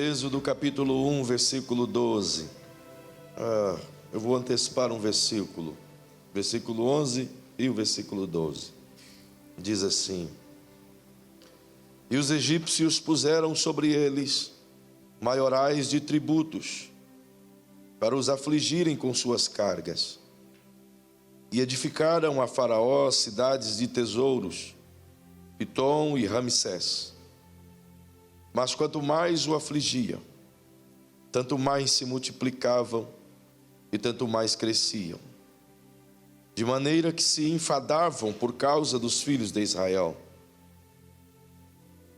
Êxodo capítulo 1, versículo 12. Eu vou antecipar um versículo. Versículo 11 e o versículo 12. Diz assim: E os egípcios puseram sobre eles maiorais de tributos, para os afligirem com suas cargas. E edificaram a Faraó cidades de tesouros, Pitom e Ramsés. Mas quanto mais o afligiam, tanto mais se multiplicavam e tanto mais cresciam, de maneira que se enfadavam por causa dos filhos de Israel.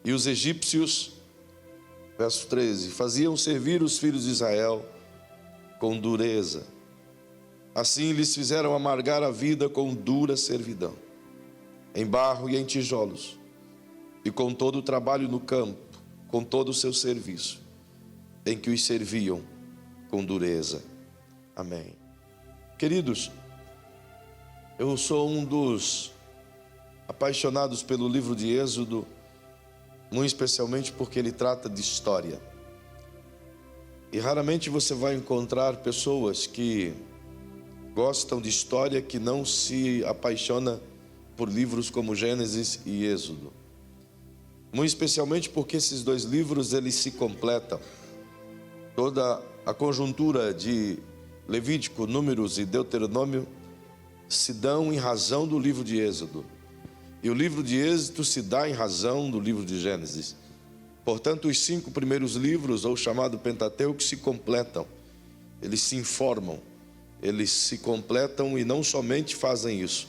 E os egípcios, verso 13, faziam servir os filhos de Israel com dureza. Assim lhes fizeram amargar a vida com dura servidão, em barro e em tijolos, e com todo o trabalho no campo, com todo o seu serviço, em que os serviam com dureza. Amém. Queridos, eu sou um dos apaixonados pelo livro de Êxodo, muito especialmente porque ele trata de história. E raramente você vai encontrar pessoas que gostam de história que não se apaixona por livros como Gênesis e Êxodo. Muito especialmente porque esses dois livros eles se completam. Toda a conjuntura de Levítico, Números e Deuteronômio se dão em razão do livro de Êxodo. E o livro de Êxodo se dá em razão do livro de Gênesis. Portanto, os 5 primeiros livros, ou chamado Pentateuco, se completam. Eles se informam, eles se completam e não somente fazem isso,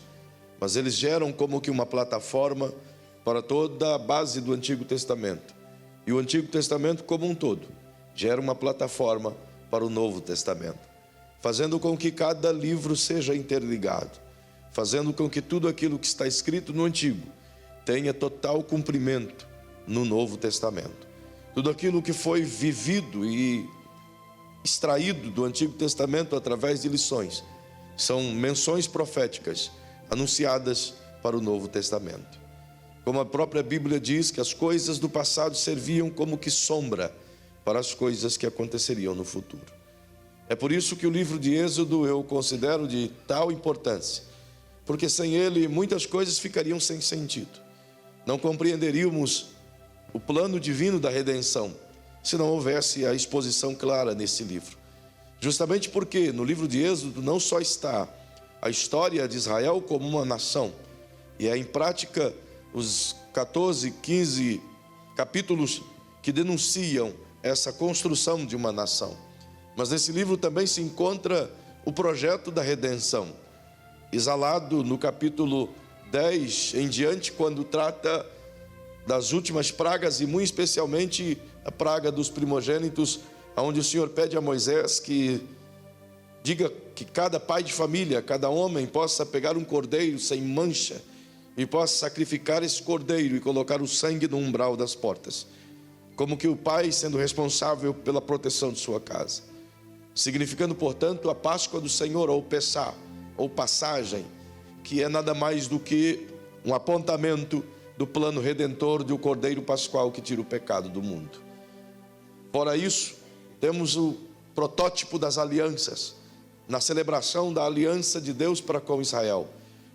mas eles geram como que uma plataforma para toda a base do Antigo Testamento. E o Antigo Testamento como um todo gera uma plataforma para o Novo Testamento, fazendo com que cada livro seja interligado, fazendo com que tudo aquilo que está escrito no Antigo tenha total cumprimento no Novo Testamento. Tudo aquilo que foi vivido e extraído do Antigo Testamento através de lições são menções proféticas anunciadas para o Novo Testamento. Como a própria Bíblia diz que as coisas do passado serviam como que sombra para as coisas que aconteceriam no futuro. É por isso que o livro de Êxodo eu considero de tal importância, porque sem ele muitas coisas ficariam sem sentido. Não compreenderíamos o plano divino da redenção se não houvesse a exposição clara nesse livro. Justamente porque no livro de Êxodo não só está a história de Israel como uma nação, e é em prática os 14, 15 capítulos que denunciam essa construção de uma nação. Mas nesse livro também se encontra o projeto da redenção, exalado no capítulo 10 em diante, quando trata das últimas pragas e muito especialmente a praga dos primogênitos, onde o Senhor pede a Moisés que diga que cada pai de família, cada homem possa pegar um cordeiro sem mancha e possa sacrificar esse cordeiro e colocar o sangue no umbral das portas, como que o pai sendo responsável pela proteção de sua casa, significando portanto a Páscoa do Senhor, ou Pessá, ou passagem, que é nada mais do que um apontamento do plano redentor do Cordeiro Pascual que tira o pecado do mundo. Fora isso, temos o protótipo das alianças, na celebração da aliança de Deus para com Israel,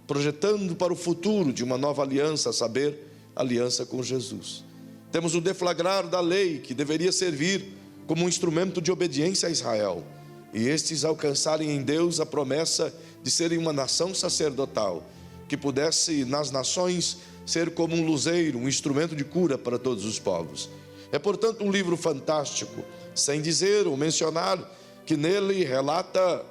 projetando para o futuro de uma nova aliança, a saber, a aliança com Jesus. Temos o deflagrar da lei, que deveria servir como um instrumento de obediência a Israel, e estes alcançarem em Deus a promessa de serem uma nação sacerdotal, que pudesse nas nações ser como um luzeiro, um instrumento de cura para todos os povos. É portanto um livro fantástico, sem dizer ou mencionar que nele relata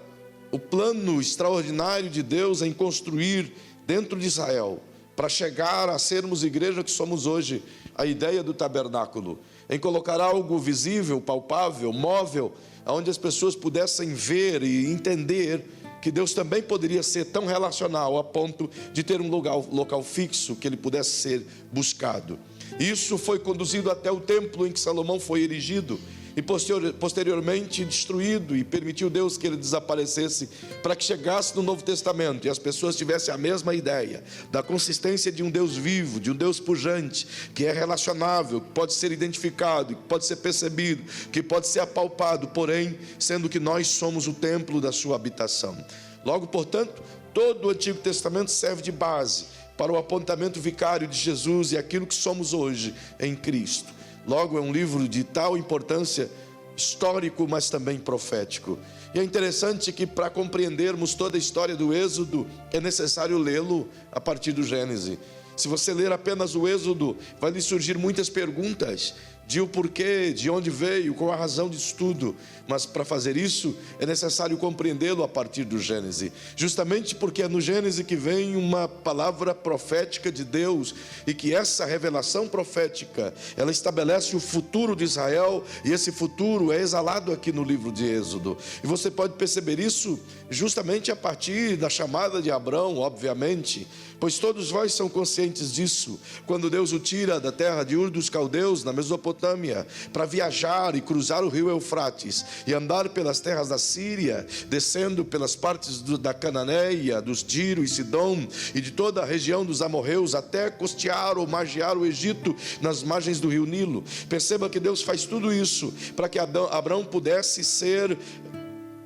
o plano extraordinário de Deus em construir dentro de Israel, para chegar a sermos igreja que somos hoje, a ideia do tabernáculo, em colocar algo visível, palpável, móvel, onde as pessoas pudessem ver e entender que Deus também poderia ser tão relacional a ponto de ter um local fixo que ele pudesse ser buscado. Isso foi conduzido até o templo em que Salomão foi erigido, e posteriormente destruído, e permitiu Deus que ele desaparecesse, para que chegasse no Novo Testamento e as pessoas tivessem a mesma ideia da consistência de um Deus vivo, de um Deus pujante, que é relacionável, que pode ser identificado, que pode ser percebido, que pode ser apalpado, porém, sendo que nós somos o templo da sua habitação. Logo, portanto, todo o Antigo Testamento serve de base para o apontamento vicário de Jesus e aquilo que somos hoje em Cristo. Logo, é um livro de tal importância histórico, mas também profético. E é interessante que, para compreendermos toda a história do Êxodo, é necessário lê-lo a partir do Gênesis. Se você ler apenas o Êxodo, vai lhe surgir muitas perguntas de o porquê, de onde veio, qual a razão disso tudo. Mas para fazer isso, é necessário compreendê-lo a partir do Gênesis. Justamente porque é no Gênesis que vem uma palavra profética de Deus, e que essa revelação profética, ela estabelece o futuro de Israel, e esse futuro é exalado aqui no livro de Êxodo. E você pode perceber isso justamente a partir da chamada de Abrão, obviamente, pois todos vós são conscientes disso, quando Deus o tira da terra de Ur dos Caldeus, na Mesopotâmia, para viajar e cruzar o rio Eufrates, e andar pelas terras da Síria, descendo pelas partes da Cananeia, dos Tiro e Sidom, e de toda a região dos amorreus, até costear ou margear o Egito, nas margens do rio Nilo. Perceba que Deus faz tudo isso, para que Abrão pudesse ser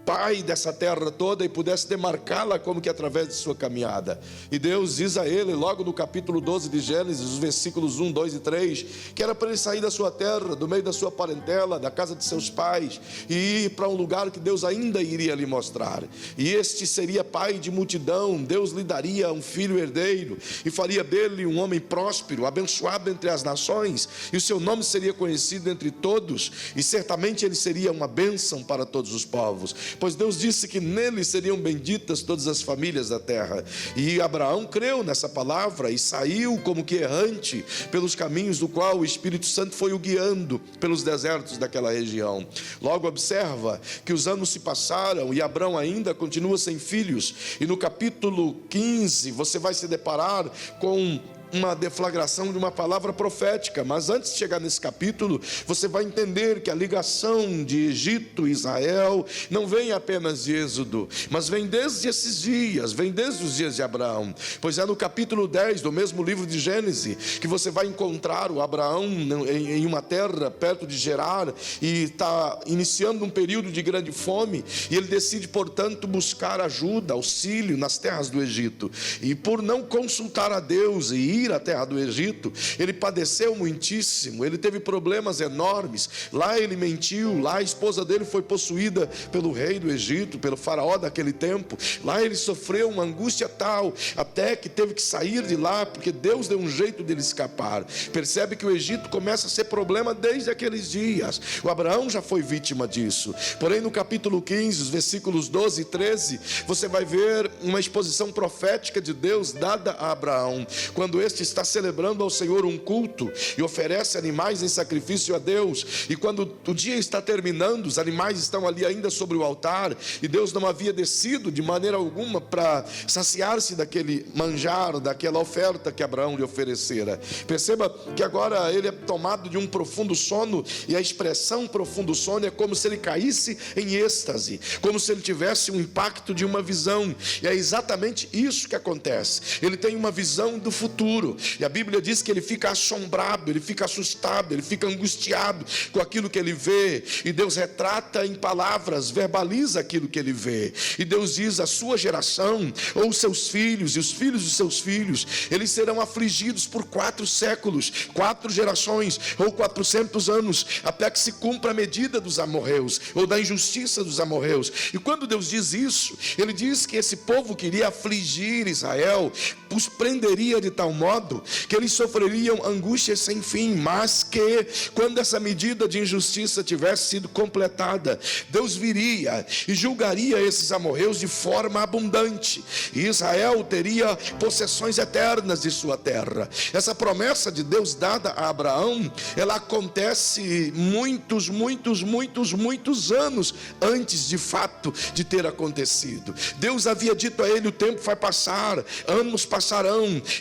pai dessa terra toda e pudesse demarcá-la como que através de sua caminhada. E Deus diz a ele, logo no capítulo 12 de Gênesis, os versículos 1, 2 e 3, que era para ele sair da sua terra, do meio da sua parentela, da casa de seus pais, e ir para um lugar que Deus ainda iria lhe mostrar. E este seria pai de multidão. Deus lhe daria um filho herdeiro, e faria dele um homem próspero, abençoado entre as nações, e o seu nome seria conhecido entre todos, e certamente ele seria uma bênção para todos os povos. Pois Deus disse que nele seriam benditas todas as famílias da terra. E Abraão creu nessa palavra e saiu como que errante pelos caminhos do qual o Espírito Santo foi o guiando pelos desertos daquela região. Logo, observa que os anos se passaram e Abraão ainda continua sem filhos. E no capítulo 15 você vai se deparar com uma deflagração de uma palavra profética. Mas antes de chegar nesse capítulo, você vai entender que a ligação de Egito e Israel não vem apenas de Êxodo, mas vem desde esses dias, vem desde os dias de Abraão. Pois é no capítulo 10 do mesmo livro de Gênesis que você vai encontrar o Abraão em uma terra perto de Gerar, e está iniciando um período de grande fome, e ele decide, portanto, buscar ajuda, auxílio nas terras do Egito. E por não consultar a Deus e ir à terra do Egito, ele padeceu muitíssimo, ele teve problemas enormes. Lá ele mentiu, lá a esposa dele foi possuída pelo rei do Egito, pelo faraó daquele tempo. Lá ele sofreu uma angústia tal, até que teve que sair de lá, porque Deus deu um jeito dele escapar. Percebe que o Egito começa a ser problema desde aqueles dias. O Abraão já foi vítima disso. Porém, no capítulo 15, os versículos 12 e 13, você vai ver uma exposição profética de Deus dada a Abraão, quando este está celebrando ao Senhor um culto e oferece animais em sacrifício a Deus. E quando o dia está terminando, os animais estão ali ainda sobre o altar, e Deus não havia descido de maneira alguma para saciar-se daquele manjar, daquela oferta que Abraão lhe oferecera. Perceba que agora ele é tomado de um profundo sono, e a expressão profundo sono é como se ele caísse em êxtase, como se ele tivesse um impacto de uma visão. E é exatamente isso que acontece. Ele tem uma visão do futuro, e a Bíblia diz que ele fica assombrado, ele fica assustado, ele fica angustiado com aquilo que ele vê, e Deus retrata em palavras, verbaliza aquilo que ele vê. E Deus diz: a sua geração, ou os seus filhos e os filhos dos seus filhos, eles serão afligidos por 4 séculos, 4 gerações, ou 400 anos, até que se cumpra a medida dos amorreus, ou da injustiça dos amorreus. E quando Deus diz isso, ele diz que esse povo que iria afligir Israel os prenderia de tal modo que eles sofreriam angústias sem fim, mas que quando essa medida de injustiça tivesse sido completada, Deus viria e julgaria esses amorreus de forma abundante, e Israel teria possessões eternas de sua terra. Essa promessa de Deus dada a Abraão, ela acontece muitos anos antes de fato de ter acontecido. Deus havia dito a ele: o tempo vai passar, anos passarão,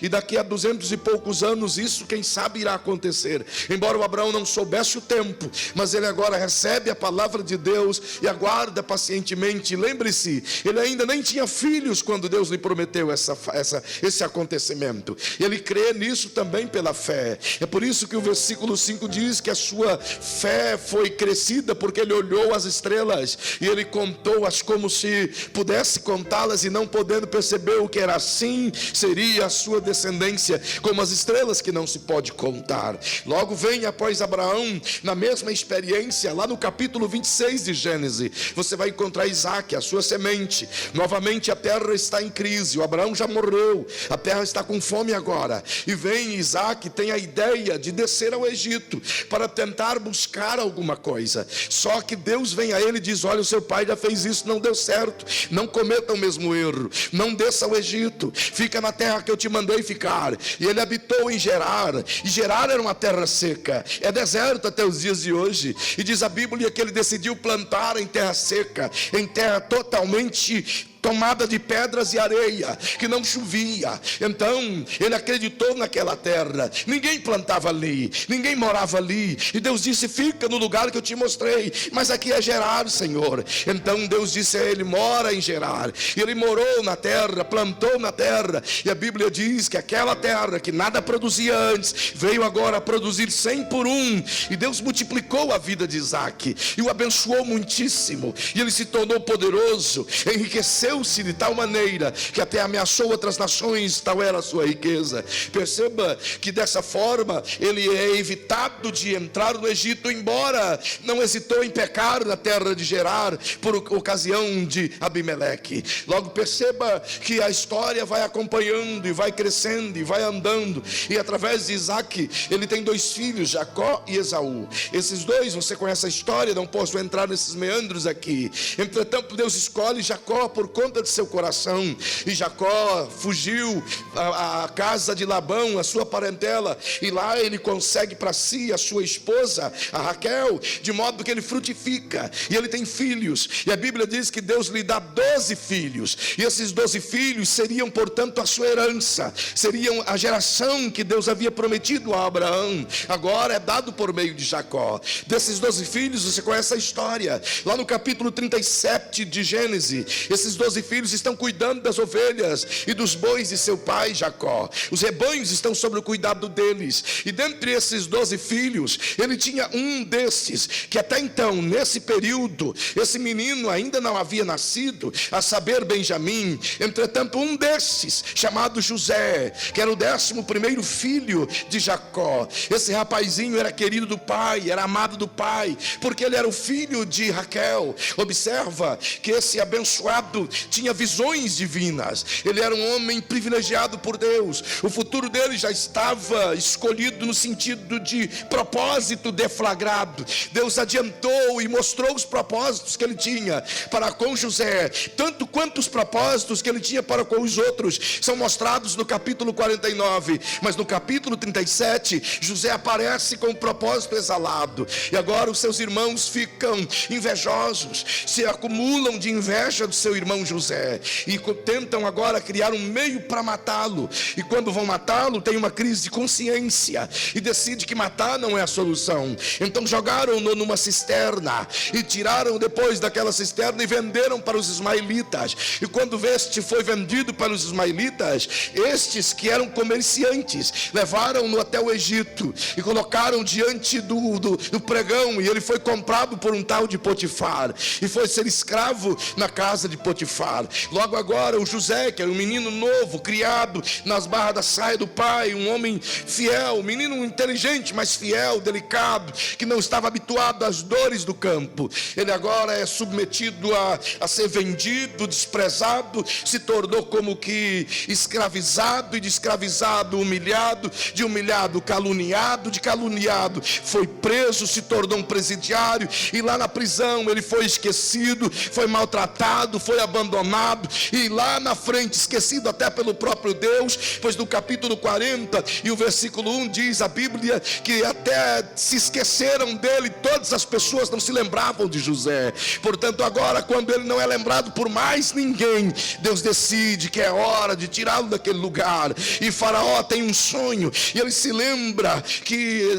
e daqui a 200 e poucos anos, isso quem sabe irá acontecer. Embora o Abraão não soubesse o tempo, mas ele agora recebe a palavra de Deus e aguarda pacientemente. Lembre-se, ele ainda nem tinha filhos quando Deus lhe prometeu esse acontecimento. Ele crê nisso também pela fé. É por isso que o versículo 5 diz que a sua fé foi crescida, porque ele olhou as estrelas e ele contou-as como se pudesse contá-las, e não podendo perceber o que era, assim seria a sua descendência, como as estrelas que não se pode contar. Logo vem após Abraão, na mesma experiência, lá no capítulo 26 de Gênesis, você vai encontrar Isaac, a sua semente. Novamente a terra está em crise, o Abraão já morreu, a terra está com fome agora, e vem Isaac, tem a ideia de descer ao Egito, para tentar buscar alguma coisa. Só que Deus vem a ele e diz: olha, o seu pai já fez isso, não deu certo, não cometa o mesmo erro, não desça ao Egito, fica na terra que eu te mandei ficar. E ele habitou em Gerar, e Gerar era uma terra seca, é deserto até os dias de hoje, e diz a Bíblia que ele decidiu plantar em terra seca, em terra totalmente tomada de pedras e areia, que não chovia. Então ele acreditou naquela terra. Ninguém plantava ali, ninguém morava ali, e Deus disse: fica no lugar que eu te mostrei, mas aqui é Gerar, Senhor. Então Deus disse a ele: mora em Gerar. E ele morou na terra, plantou na terra, e a Bíblia diz que aquela terra que nada produzia antes, veio agora a produzir 100 por 1, e Deus multiplicou a vida de Isaac, e o abençoou muitíssimo, e ele se tornou poderoso, enriqueceu de tal maneira que até ameaçou outras nações, tal era a sua riqueza. Perceba que dessa forma ele é evitado de entrar no Egito, embora não hesitou em pecar na terra de Gerar por ocasião de Abimeleque. Logo perceba que a história vai acompanhando e vai crescendo e vai andando, e através de Isaac ele tem 2 filhos, Jacó e Esaú. Esses 2, você conhece a história, não posso entrar nesses meandros aqui. Entretanto, Deus escolhe Jacó por conta de seu coração, e Jacó fugiu à casa de Labão, a sua parentela, e lá ele consegue para si a sua esposa, a Raquel, de modo que ele frutifica, e ele tem filhos, e a Bíblia diz que Deus lhe dá 12 filhos, e esses 12 filhos seriam, portanto, a sua herança, seriam a geração que Deus havia prometido a Abraão, agora é dado por meio de Jacó. Desses 12 filhos, você conhece a história, lá no capítulo 37 de Gênesis, esses 12 filhos estão cuidando das ovelhas e dos bois de seu pai Jacó. Os rebanhos estão sob o cuidado deles, e dentre esses 12 filhos, ele tinha um desses, que até então, nesse período, esse menino ainda não havia nascido, a saber, Benjamim. Entretanto, um desses, chamado José, que era o 11º filho de Jacó, esse rapazinho era querido do pai, era amado do pai, porque ele era o filho de Raquel. Observa que esse abençoado tinha visões divinas, ele era um homem privilegiado por Deus, o futuro dele já estava escolhido no sentido de propósito deflagrado. Deus adiantou e mostrou os propósitos que ele tinha para com José, tanto quanto os propósitos que ele tinha para com os outros são mostrados no capítulo 49, mas no capítulo 37, José aparece com um propósito exalado, e agora os seus irmãos ficam invejosos, se acumulam de inveja do seu irmão José, e tentam agora criar um meio para matá-lo, e quando vão matá-lo, tem uma crise de consciência, e decide que matar não é a solução. Então jogaram-no numa cisterna, e tiraram depois daquela cisterna e venderam para os ismaelitas, e quando este foi vendido para os ismaelitas, estes que eram comerciantes, levaram-no até o Egito, e colocaram diante do pregão, e ele foi comprado por um tal de Potifar, e foi ser escravo na casa de Potifar. Logo agora o José, que era um menino novo, criado nas barras da saia do pai, um homem fiel, um menino inteligente, mas fiel, delicado, que não estava habituado às dores do campo, ele agora é submetido a ser vendido, desprezado, se tornou como que escravizado, e de escravizado humilhado, de humilhado caluniado, de caluniado foi preso, se tornou um presidiário, e lá na prisão ele foi esquecido, foi maltratado, foi abandonado, abandonado e lá na frente esquecido até pelo próprio Deus, pois no capítulo 40 e o versículo 1 diz a Bíblia que até se esqueceram dele, todas as pessoas não se lembravam de José. Portanto, agora, quando ele não é lembrado por mais ninguém, Deus decide que é hora de tirá-lo daquele lugar. E Faraó tem um sonho e ele se lembra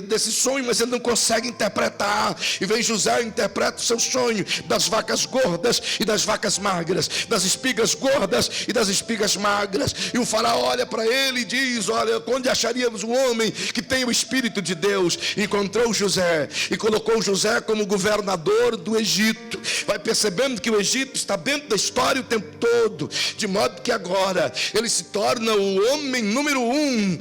desse sonho, mas ele não consegue interpretar. E vem José e interpreta o seu sonho das vacas gordas e das vacas magras, das espigas gordas e das espigas magras. E o Faraó olha para ele e diz: olha, onde acharíamos um homem que tem o Espírito de Deus? Encontrou José e colocou José como governador do Egito. Vai percebendo que o Egito está dentro da história o tempo todo, de modo que agora ele se torna o homem número 1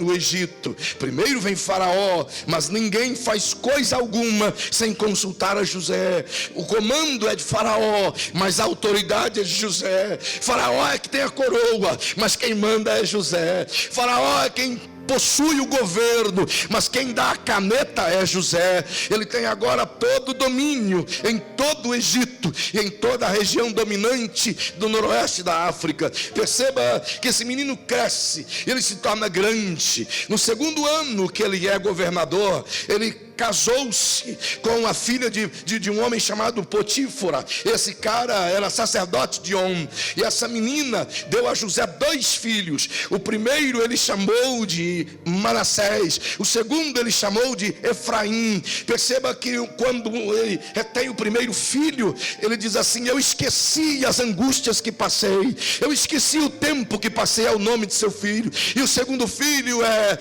no Egito. Primeiro vem Faraó, mas ninguém faz coisa alguma sem consultar a José. O comando é de Faraó, mas a autoridade é de José. Faraó é que tem a coroa, mas quem manda é José. Faraó é quem possui o governo, mas quem dá a caneta é José. Ele tem agora todo o domínio em todo o Egito e em toda a região dominante do noroeste da África. Perceba que esse menino cresce, ele se torna grande. No segundo ano que ele é governador, ele casou-se com a filha de um homem chamado Potífera. Esse cara era sacerdote de On, e essa menina deu a José 2 filhos. O primeiro ele chamou de Manassés, o segundo ele chamou de Efraim. Perceba que quando ele tem o primeiro filho, ele diz assim: eu esqueci as angústias que passei, eu esqueci o tempo que passei ao nome de seu filho. E o segundo filho é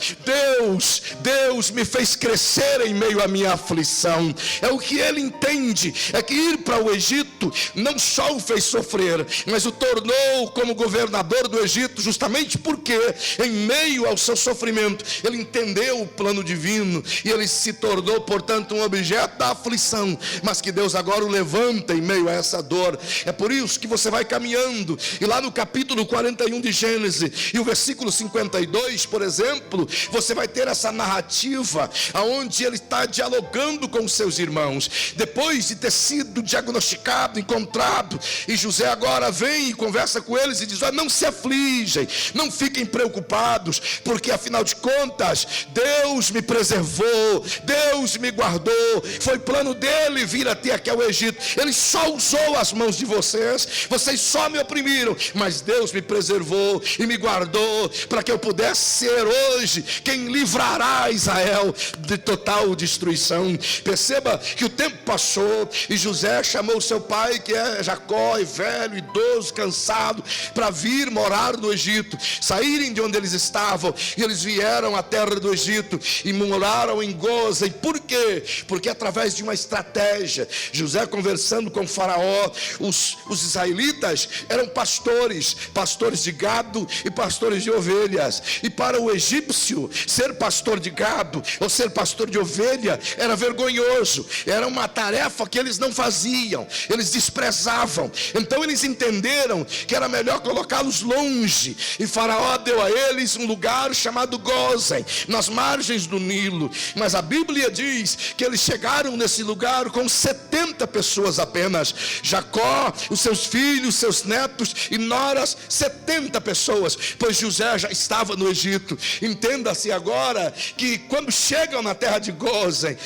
Deus me fez crescer em meio à minha aflição. É o que ele entende, é que ir para o Egito não só o fez sofrer, mas o tornou como governador do Egito, justamente porque em meio ao seu sofrimento ele entendeu o plano divino e ele se tornou, portanto, um objeto da aflição, mas que Deus agora o levanta em meio a essa dor. É por isso que você vai caminhando, e lá no capítulo 41 de Gênesis e o versículo 52, por exemplo, você vai ter essa narrativa aonde ele está dialogando com seus irmãos, depois de ter sido diagnosticado, encontrado. E José agora vem e conversa com eles e diz: olha, não se afligem, não fiquem preocupados, porque afinal de contas Deus me preservou, Deus me guardou. Foi plano dele vir até aqui ao Egito. Ele só usou as mãos de vocês, vocês só me oprimiram, mas Deus me preservou e me guardou para que eu pudesse ser hoje quem livrará Israel de total destruição. Perceba que o tempo passou e José chamou seu pai, que é Jacó, e velho, idoso, cansado, para vir morar no Egito, saírem de onde eles estavam, e eles vieram à terra do Egito e moraram em Gósen. Por quê? Porque através de uma estratégia, José conversando com Faraó, os israelitas eram pastores de gado e pastores de ovelhas, e para o egípcio ser pastor de gado ou ser pastor de ovelha era vergonhoso, era uma tarefa que eles não faziam, eles desprezavam. Então eles entenderam que era melhor colocá-los longe, e Faraó deu a eles um lugar chamado Gósen, nas margens do Nilo. Mas a Bíblia diz que eles chegaram nesse lugar com 70 pessoas apenas. Jacó, os seus filhos, seus netos e noras, 70 pessoas, pois José já estava no Egito. Entenda-se agora que quando chegam na terra de Gósen,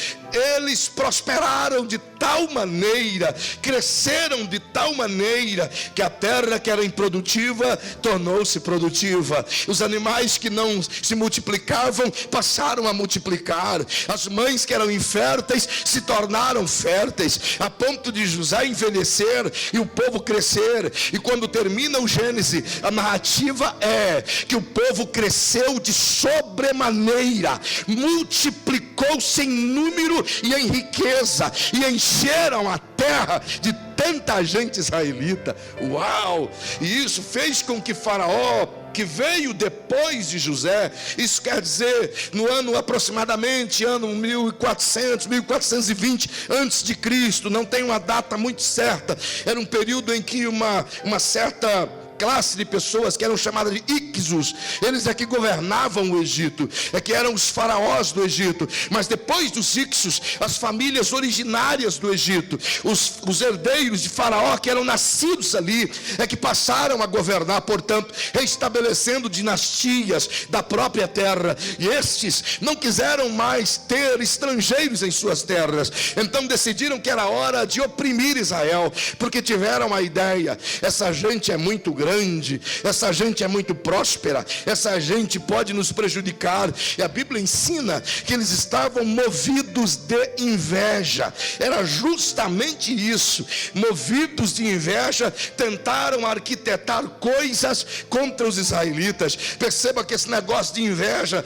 eles prosperaram de tal maneira, cresceram de tal maneira, que a terra que era improdutiva tornou-se produtiva. Os animais que não se multiplicavam passaram a multiplicar. As mães que eram inférteis se tornaram férteis, a ponto de José envelhecer e o povo crescer. E quando termina o Gênesis, a narrativa é que o povo cresceu de sobremaneira, multiplicou-se em número e em riqueza, e encheram a terra de tanta gente israelita. Uau! E isso fez com que Faraó, que veio depois de José, isso quer dizer no ano aproximadamente ano 1420 antes de Cristo, não tem uma data muito certa, era um período em que uma certa classe de pessoas que eram chamadas de Ixos. Eles é que governavam o Egito, é que eram os faraós do Egito. Mas depois dos Ixos, as famílias originárias do Egito, os herdeiros de Faraó que eram nascidos ali, é que passaram a governar, portanto, restabelecendo dinastias da própria terra. E estes não quiseram mais ter estrangeiros em suas terras, então decidiram que era hora de oprimir Israel, porque tiveram a ideia: essa gente é muito grande, essa gente é muito próspera, essa gente pode nos prejudicar. E a Bíblia ensina que eles estavam movidos de inveja. Era justamente isso, movidos de inveja, tentaram arquitetar coisas contra os israelitas. Perceba que esse negócio de inveja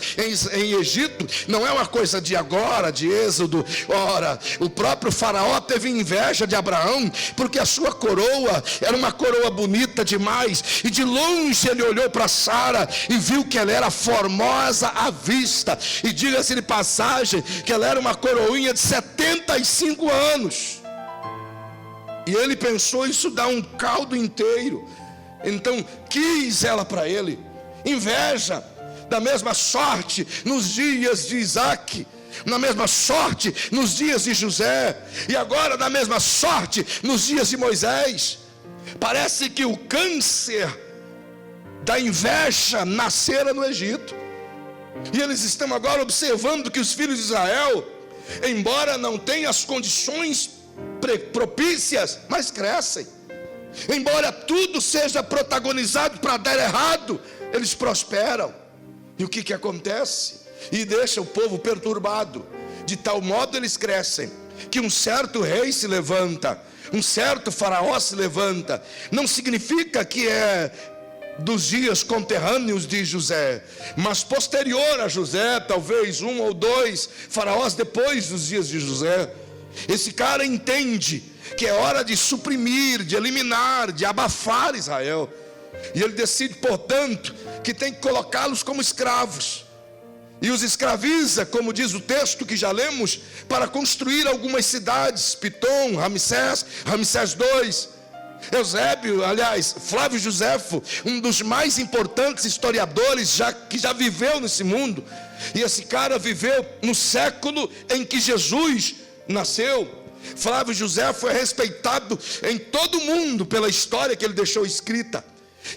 em Egito não é uma coisa de agora, de Êxodo. Ora, o próprio Faraó teve inveja de Abraão, porque a sua coroa era uma coroa bonita demais, e de longe ele olhou para Sara e viu que ela era formosa à vista, e diga-se de passagem que ela era uma coroinha de 75 anos, e ele pensou: isso dá um caldo inteiro. Então quis ela para ele. Inveja. Da mesma sorte nos dias de Isaac, na mesma sorte nos dias de José, e agora da mesma sorte nos dias de Moisés. Parece que o câncer da inveja nascera no Egito, e eles estão agora observando que os filhos de Israel, embora não tenham as condições propícias, mas crescem. Embora tudo seja protagonizado para dar errado, eles prosperam. E o que acontece? E deixa o povo perturbado. De tal modo eles crescem, que um certo rei se levanta, um certo faraó se levanta. Não significa que é dos dias conterrâneos de José, mas posterior a José, talvez um ou dois faraós depois dos dias de José. Esse cara entende que é hora de suprimir, de eliminar, de abafar Israel. E ele decide, portanto, que tem que colocá-los como escravos. E os escraviza, como diz o texto que já lemos, para construir algumas cidades: Pitom, Ramsés II. Eusébio, aliás, Flávio Josefo, um dos mais importantes historiadores que já viveu nesse mundo. E esse cara viveu no século em que Jesus nasceu. Flávio Josefo é respeitado em todo o mundo pela história que ele deixou escrita.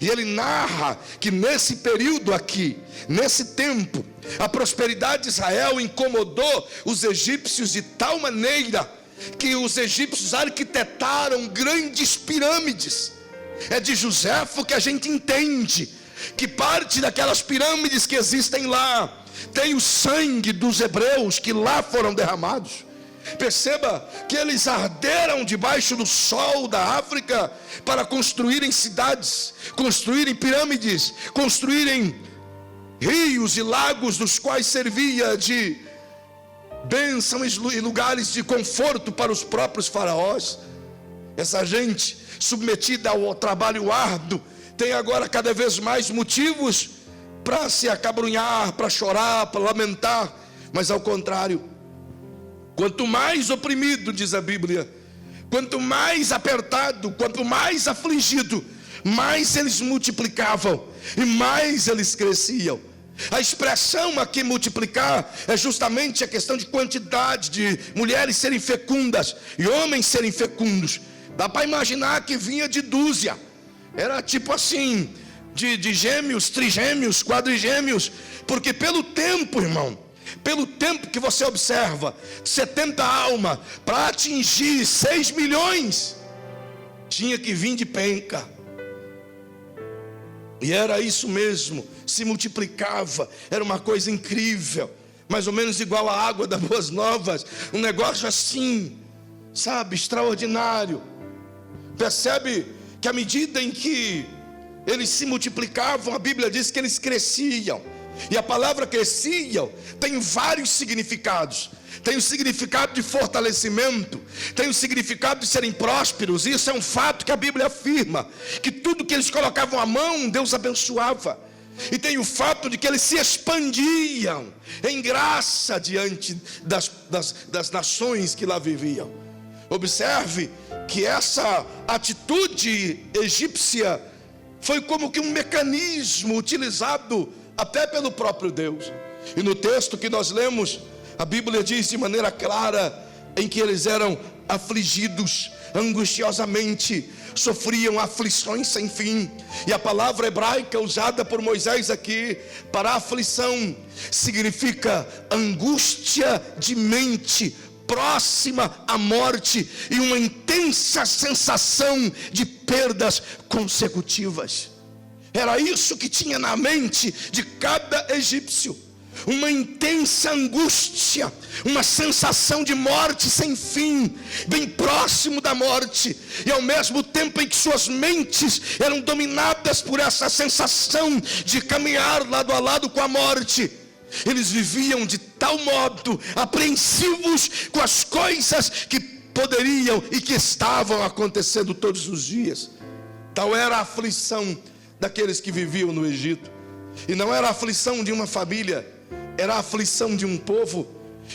E ele narra que nesse período aqui, nesse tempo, a prosperidade de Israel incomodou os egípcios de tal maneira que os egípcios arquitetaram grandes pirâmides. É de Josefo que a gente entende que parte daquelas pirâmides que existem lá tem o sangue dos hebreus que lá foram derramados. Perceba que eles arderam debaixo do sol da África para construírem cidades, construírem pirâmides, construírem rios e lagos, dos quais servia de bênção e lugares de conforto para os próprios faraós. Essa gente submetida ao trabalho árduo tem agora cada vez mais motivos para se acabrunhar, para chorar, para lamentar. Mas ao contrário, quanto mais oprimido, diz a Bíblia, quanto mais apertado, quanto mais afligido, mais eles multiplicavam e mais eles cresciam. A expressão aqui multiplicar é justamente a questão de quantidade, de mulheres serem fecundas e homens serem fecundos. Dá para imaginar que vinha de dúzia, era tipo assim, de gêmeos, trigêmeos, quadrigêmeos, porque pelo tempo, irmão, pelo tempo que você observa, 70 almas para atingir 6 milhões, tinha que vir de penca. E era isso mesmo, se multiplicava, era uma coisa incrível, mais ou menos igual a água das Boas Novas, um negócio assim, sabe, extraordinário. Percebe que à medida em que eles se multiplicavam, a Bíblia diz que eles cresciam. E a palavra cresciam tem vários significados. Tem o significado de fortalecimento, tem o significado de serem prósperos. Isso é um fato que a Bíblia afirma, que tudo que eles colocavam à mão, Deus abençoava. E tem o fato de que eles se expandiam em graça diante das nações que lá viviam. Observe que essa atitude egípcia foi como que um mecanismo utilizado até pelo próprio Deus. E no texto que nós lemos, a Bíblia diz de maneira clara em que eles eram afligidos angustiosamente, sofriam aflições sem fim. E a palavra hebraica usada por Moisés aqui para aflição significa angústia de mente próxima à morte e uma intensa sensação de perdas consecutivas. Era isso que tinha na mente de cada egípcio. Uma intensa angústia, uma sensação de morte sem fim, bem próximo da morte, e ao mesmo tempo em que suas mentes eram dominadas por essa sensação de caminhar lado a lado com a morte, eles viviam de tal modo apreensivos com as coisas que poderiam e que estavam acontecendo todos os dias. Tal era a aflição daqueles que viviam no Egito. E não era a aflição de uma família, era a aflição de um povo.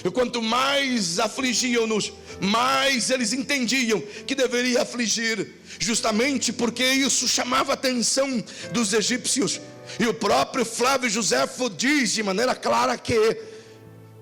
E quanto mais afligiam-nos, mais eles entendiam que deveria afligir, justamente porque isso chamava a atenção dos egípcios. E o próprio Flávio Joséfo diz de maneira clara que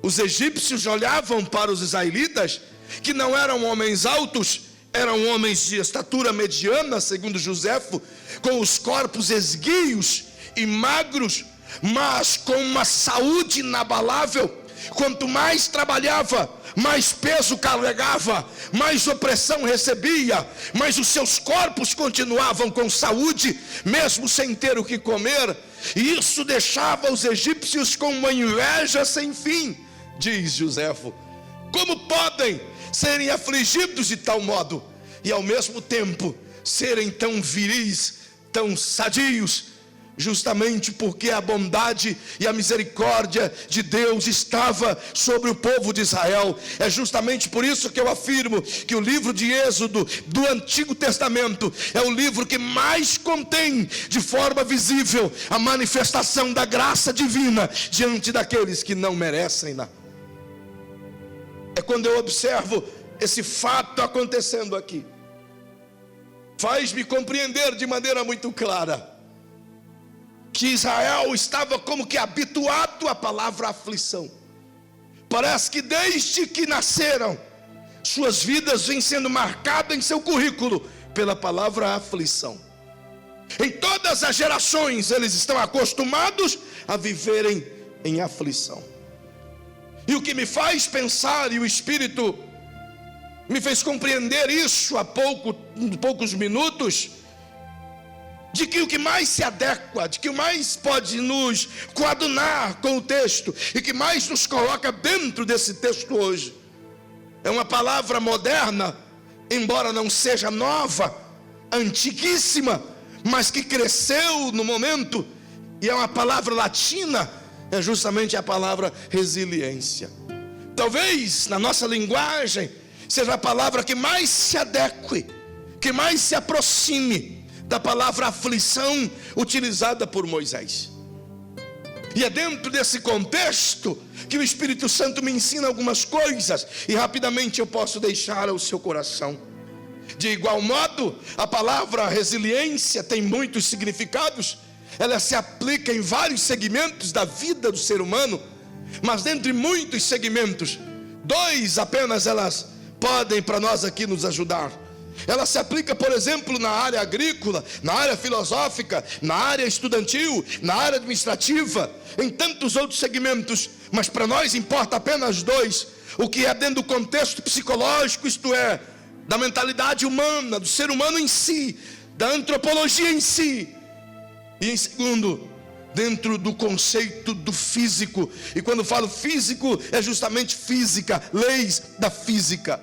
os egípcios olhavam para os israelitas, que não eram homens altos, eram homens de estatura mediana, segundo Joséfo, com os corpos esguios e magros, mas com uma saúde inabalável. Quanto mais trabalhava, mais peso carregava, mais opressão recebia, mas os seus corpos continuavam com saúde, mesmo sem ter o que comer. E isso deixava os egípcios com uma inveja sem fim, diz Joséfo. Como podem serem afligidos de tal modo e ao mesmo tempo serem tão viris, tão sadios? Justamente porque a bondade e a misericórdia de Deus estava sobre o povo de Israel. É justamente por isso que eu afirmo que o livro de Êxodo do Antigo Testamento é o livro que mais contém de forma visível a manifestação da graça divina diante daqueles que não merecem-na. É quando eu observo esse fato acontecendo aqui, faz-me compreender de maneira muito clara que Israel estava como que habituado à palavra aflição. Parece que desde que nasceram, suas vidas vêm sendo marcadas em seu currículo pela palavra aflição. Em todas as gerações eles estão acostumados a viverem em aflição. E o que me faz pensar, e o Espírito me fez compreender isso há poucos minutos, de que o que mais se adequa, de que o mais pode nos coadunar com o texto, e que mais nos coloca dentro desse texto hoje, é uma palavra moderna, embora não seja nova, antiguíssima, mas que cresceu no momento, e é uma palavra latina, é justamente a palavra resiliência. Talvez na nossa linguagem seja a palavra que mais se adeque, que mais se aproxime da palavra aflição utilizada por Moisés. E é dentro desse contexto que o Espírito Santo me ensina algumas coisas, e rapidamente eu posso deixar ao seu coração. De igual modo, a palavra resiliência tem muitos significados. Ela se aplica em vários segmentos da vida do ser humano, mas dentre muitos segmentos, 2 apenas elas podem para nós aqui nos ajudar. Ela se aplica, por exemplo, na área agrícola, na área filosófica, na área estudantil, na área administrativa, em tantos outros segmentos, mas para nós importa apenas 2, o que é dentro do contexto psicológico, isto é, da mentalidade humana, do ser humano em si, da antropologia em si, e em segundo, dentro do conceito do físico. E quando falo físico, é justamente física, leis da física.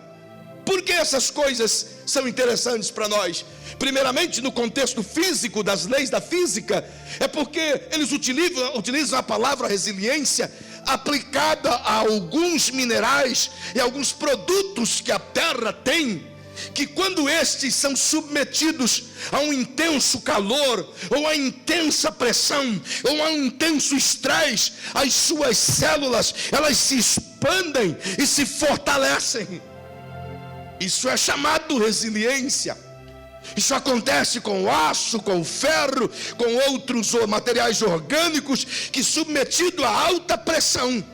Por que essas coisas são interessantes para nós? Primeiramente, no contexto físico das leis da física, é porque eles utilizam a palavra resiliência aplicada a alguns minerais e alguns produtos que a terra tem, que quando estes são submetidos a um intenso calor, ou a intensa pressão, ou a um intenso estresse, as suas células, elas se expandem e se fortalecem. Isso é chamado resiliência. Isso acontece com o aço, com o ferro, com outros materiais orgânicos que, submetido a alta pressão,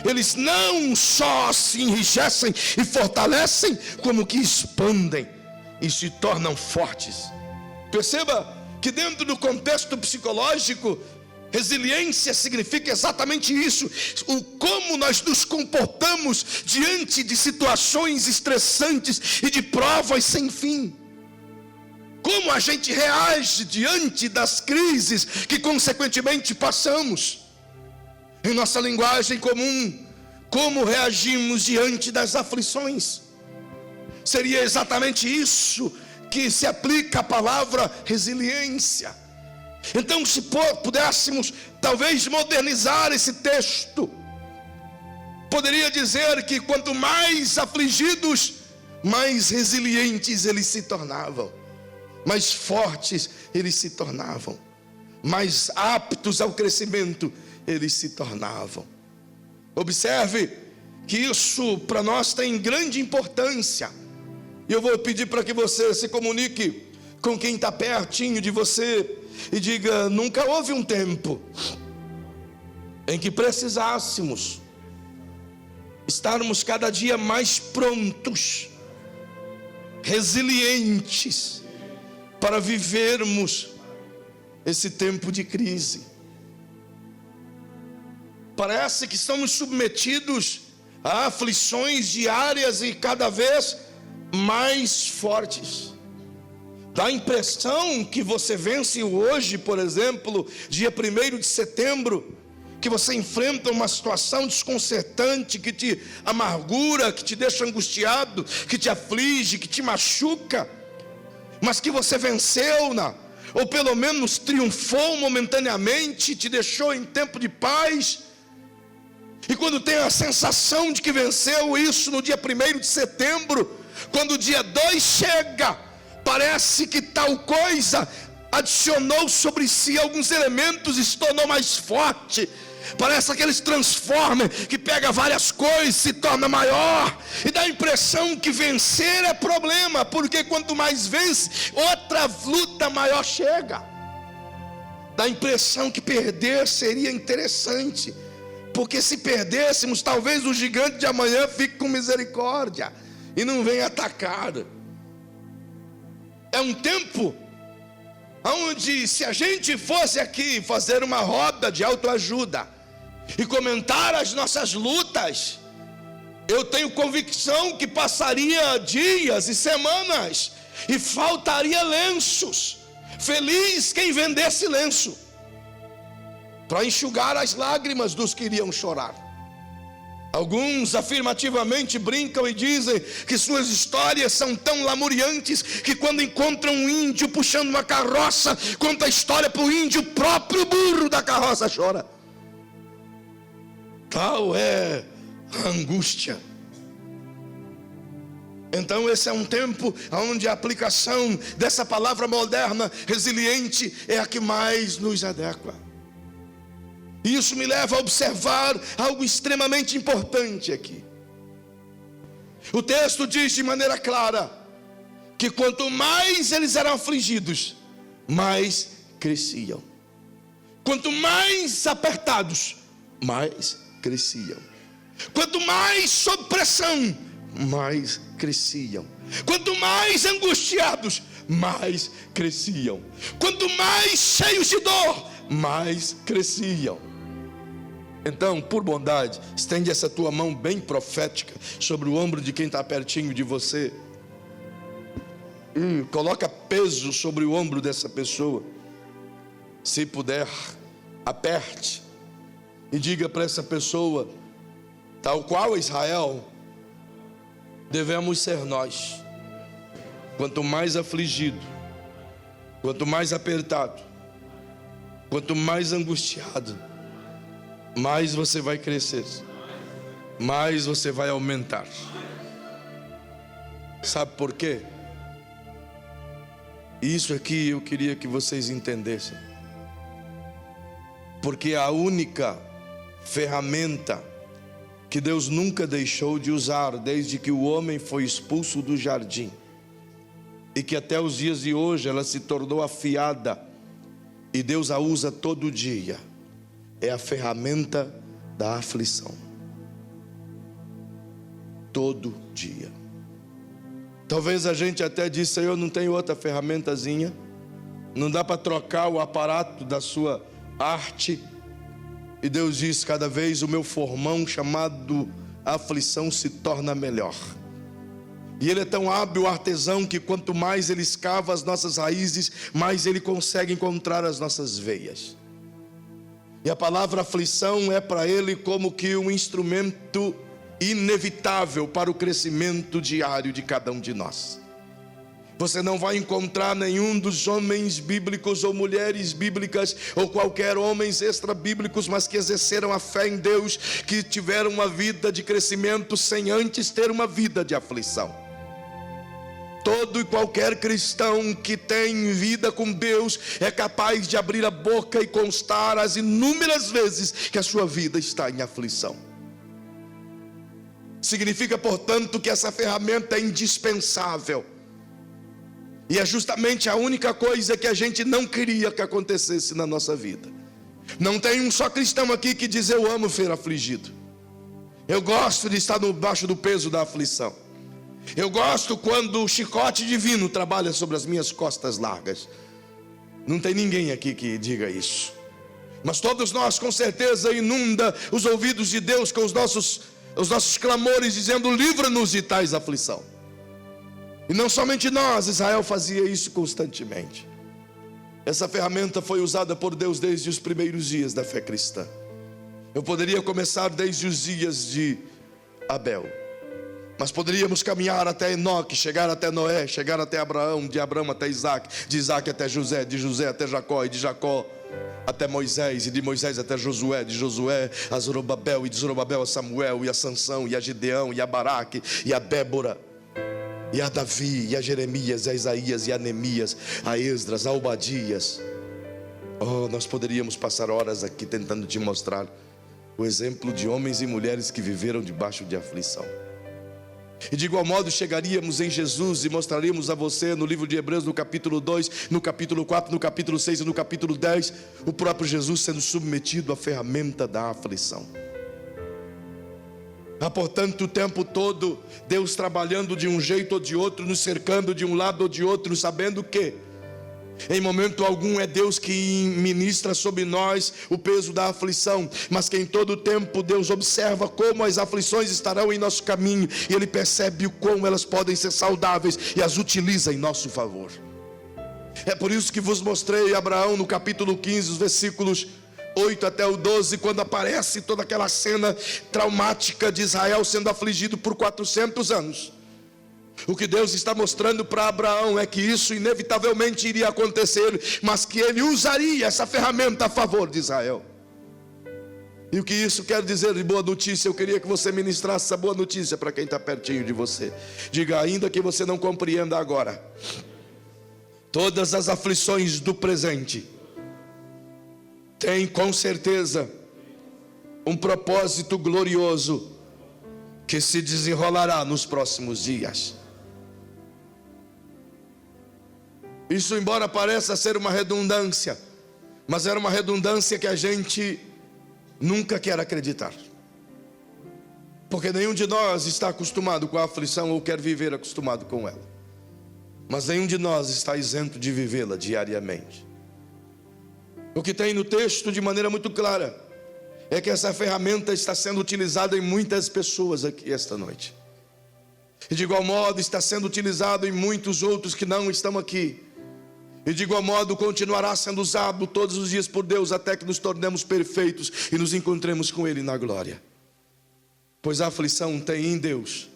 eles não só se enrijecem e fortalecem, como que expandem e se tornam fortes. Perceba que dentro do contexto psicológico, resiliência significa exatamente isso: o como nós nos comportamos diante de situações estressantes e de provas sem fim. Como a gente reage diante das crises que consequentemente passamos. Em nossa linguagem comum, como reagimos diante das aflições. Seria exatamente isso que se aplica à palavra resiliência. Então, se pudéssemos talvez modernizar esse texto, poderia dizer que quanto mais afligidos, mais resilientes eles se tornavam, mais fortes eles se tornavam, mais aptos ao crescimento eles se tornavam. Observe que isso para nós tem grande importância. E eu vou pedir para que você se comunique com quem está pertinho de você e diga: nunca houve um tempo em que precisássemos estarmos cada dia mais prontos, resilientes, para vivermos esse tempo de crise. Parece que estamos submetidos a aflições diárias e cada vez mais fortes. Dá a impressão que você vence hoje, por exemplo, dia 1º de setembro, que você enfrenta uma situação desconcertante, que te amargura, que te deixa angustiado, que te aflige, que te machuca, mas que você venceu-na, ou pelo menos triunfou momentaneamente, te deixou em tempo de paz. E quando tem a sensação de que venceu isso no dia 1º de setembro, quando o dia 2 chega, parece que tal coisa adicionou sobre si alguns elementos e se tornou mais forte. Parece aqueles Transformers que pega várias coisas e se torna maior. E dá a impressão que vencer é problema, porque quanto mais vence, outra luta maior chega. Dá a impressão que perder seria interessante, porque se perdêssemos, talvez o gigante de amanhã fique com misericórdia e não venha atacar. É um tempo onde, se a gente fosse aqui fazer uma roda de autoajuda e comentar as nossas lutas, eu tenho convicção que passaria dias e semanas e faltaria lenços. Feliz quem vendesse lenço para enxugar as lágrimas dos que iriam chorar. Alguns afirmativamente brincam e dizem que suas histórias são tão lamuriantes que quando encontram um índio puxando uma carroça, conta a história para o índio, o próprio burro da carroça chora. Tal é a angústia. Então esse é um tempo onde a aplicação dessa palavra moderna, resiliente, é a que mais nos adequa. Isso me leva a observar algo extremamente importante aqui. O texto diz de maneira clara que quanto mais eles eram afligidos, mais cresciam. Quanto mais apertados, mais cresciam. Quanto mais sob pressão, mais cresciam. Quanto mais angustiados, mais cresciam. Quanto mais cheios de dor, mais cresciam. Então, por bondade, estende essa tua mão bem profética sobre o ombro de quem está pertinho de você e coloca peso sobre o ombro dessa pessoa. Se puder, aperte e diga para essa pessoa: tal qual Israel, devemos ser nós. Quanto mais afligido, quanto mais apertado, quanto mais angustiado, mais você vai crescer, mais você vai aumentar. Sabe por quê? Isso aqui eu queria que vocês entendessem. Porque a única ferramenta que Deus nunca deixou de usar desde que o homem foi expulso do jardim e que até os dias de hoje ela se tornou afiada e Deus a usa todo dia, é a ferramenta da aflição. Todo dia. Talvez a gente até diz: Senhor, não tem outra ferramentazinha? Não dá para trocar o aparato da sua arte? E Deus diz: cada vez o meu formão chamado aflição se torna melhor. E Ele é tão hábil, artesão, que quanto mais Ele escava as nossas raízes, mais Ele consegue encontrar as nossas veias. E a palavra aflição é para Ele como que um instrumento inevitável para o crescimento diário de cada um de nós. Você não vai encontrar nenhum dos homens bíblicos ou mulheres bíblicas ou qualquer homens extra-bíblicos, mas que exerceram a fé em Deus, que tiveram uma vida de crescimento sem antes ter uma vida de aflição. Todo e qualquer cristão que tem vida com Deus é capaz de abrir a boca e constar as inúmeras vezes que a sua vida está em aflição. Significa, portanto, que essa ferramenta é indispensável. E é justamente a única coisa que a gente não queria que acontecesse na nossa vida. Não tem um só cristão aqui que diz: eu amo ser afligido. Eu gosto de estar debaixo do peso da aflição. Eu gosto quando o chicote divino trabalha sobre as minhas costas largas. Não tem ninguém aqui que diga isso. Mas todos nós, com certeza, inunda os ouvidos de Deus com os nossos clamores, dizendo: livra-nos de tais aflição. E não somente nós, Israel fazia isso constantemente. Essa ferramenta foi usada por Deus desde os primeiros dias da fé cristã. Eu poderia começar desde os dias de Abel, mas poderíamos caminhar até Enoque, chegar até Noé, chegar até Abraão, de Abraão até Isaac, de Isaac até José, de José até Jacó, e de Jacó até Moisés, e de Moisés até Josué, de Josué a Zorobabel, e de Zorobabel a Samuel, e a Sansão, e a Gideão, e a Baraque, e a Débora, e a Davi, e a Jeremias, e a Isaías, e a Neemias, a Esdras, a Obadias. Oh, nós poderíamos passar horas aqui tentando te mostrar o exemplo de homens e mulheres que viveram debaixo de aflição. E de igual modo chegaríamos em Jesus e mostraríamos a você no livro de Hebreus, no capítulo 2, no capítulo 4, no capítulo 6 e no capítulo 10, o próprio Jesus sendo submetido à ferramenta da aflição. Há, portanto, o tempo todo Deus trabalhando de um jeito ou de outro, nos cercando de um lado ou de outro, sabendo que em momento algum é Deus que ministra sobre nós o peso da aflição, mas que em todo o tempo Deus observa como as aflições estarão em nosso caminho, e Ele percebe o quão elas podem ser saudáveis e as utiliza em nosso favor. É por isso que vos mostrei Abraão no capítulo 15, os versículos 8 até o 12, quando aparece toda aquela cena traumática de Israel sendo afligido por 400 anos. O que Deus está mostrando para Abraão é que isso inevitavelmente iria acontecer, mas que Ele usaria essa ferramenta a favor de Israel. E o que isso quer dizer de boa notícia? Eu queria que você ministrasse essa boa notícia para quem está pertinho de você. Diga: ainda que você não compreenda agora, todas as aflições do presente têm com certeza um propósito glorioso que se desenrolará nos próximos dias. Isso, embora pareça ser uma redundância, mas era uma redundância que a gente nunca quer acreditar, porque nenhum de nós está acostumado com a aflição ou quer viver acostumado com ela, mas nenhum de nós está isento de vivê-la diariamente. O que tem no texto de maneira muito clara é que essa ferramenta está sendo utilizada em muitas pessoas aqui esta noite, e de igual modo está sendo utilizado em muitos outros que não estão aqui, e de igual modo continuará sendo usado todos os dias por Deus, até que nos tornemos perfeitos e nos encontremos com Ele na glória. Pois a aflição tem em Deus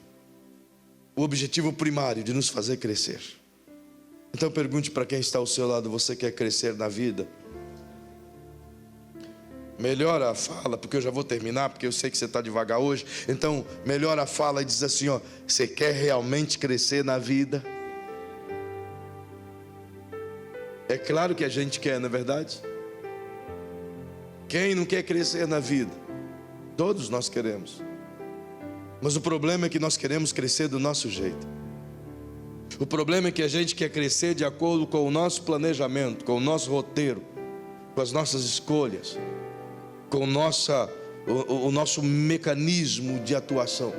o objetivo primário de nos fazer crescer. Então pergunte para quem está ao seu lado: você quer crescer na vida? Melhora a fala, porque eu já vou terminar, porque eu sei que você está devagar hoje. Então melhora a fala e diz assim: ó, você quer realmente crescer na vida? É claro que a gente quer, não é verdade? Quem não quer crescer na vida? Todos nós queremos. Mas o problema é que nós queremos crescer do nosso jeito. O problema é que a gente quer crescer de acordo com o nosso planejamento, com o nosso roteiro, com as nossas escolhas, com o nosso mecanismo de atuação.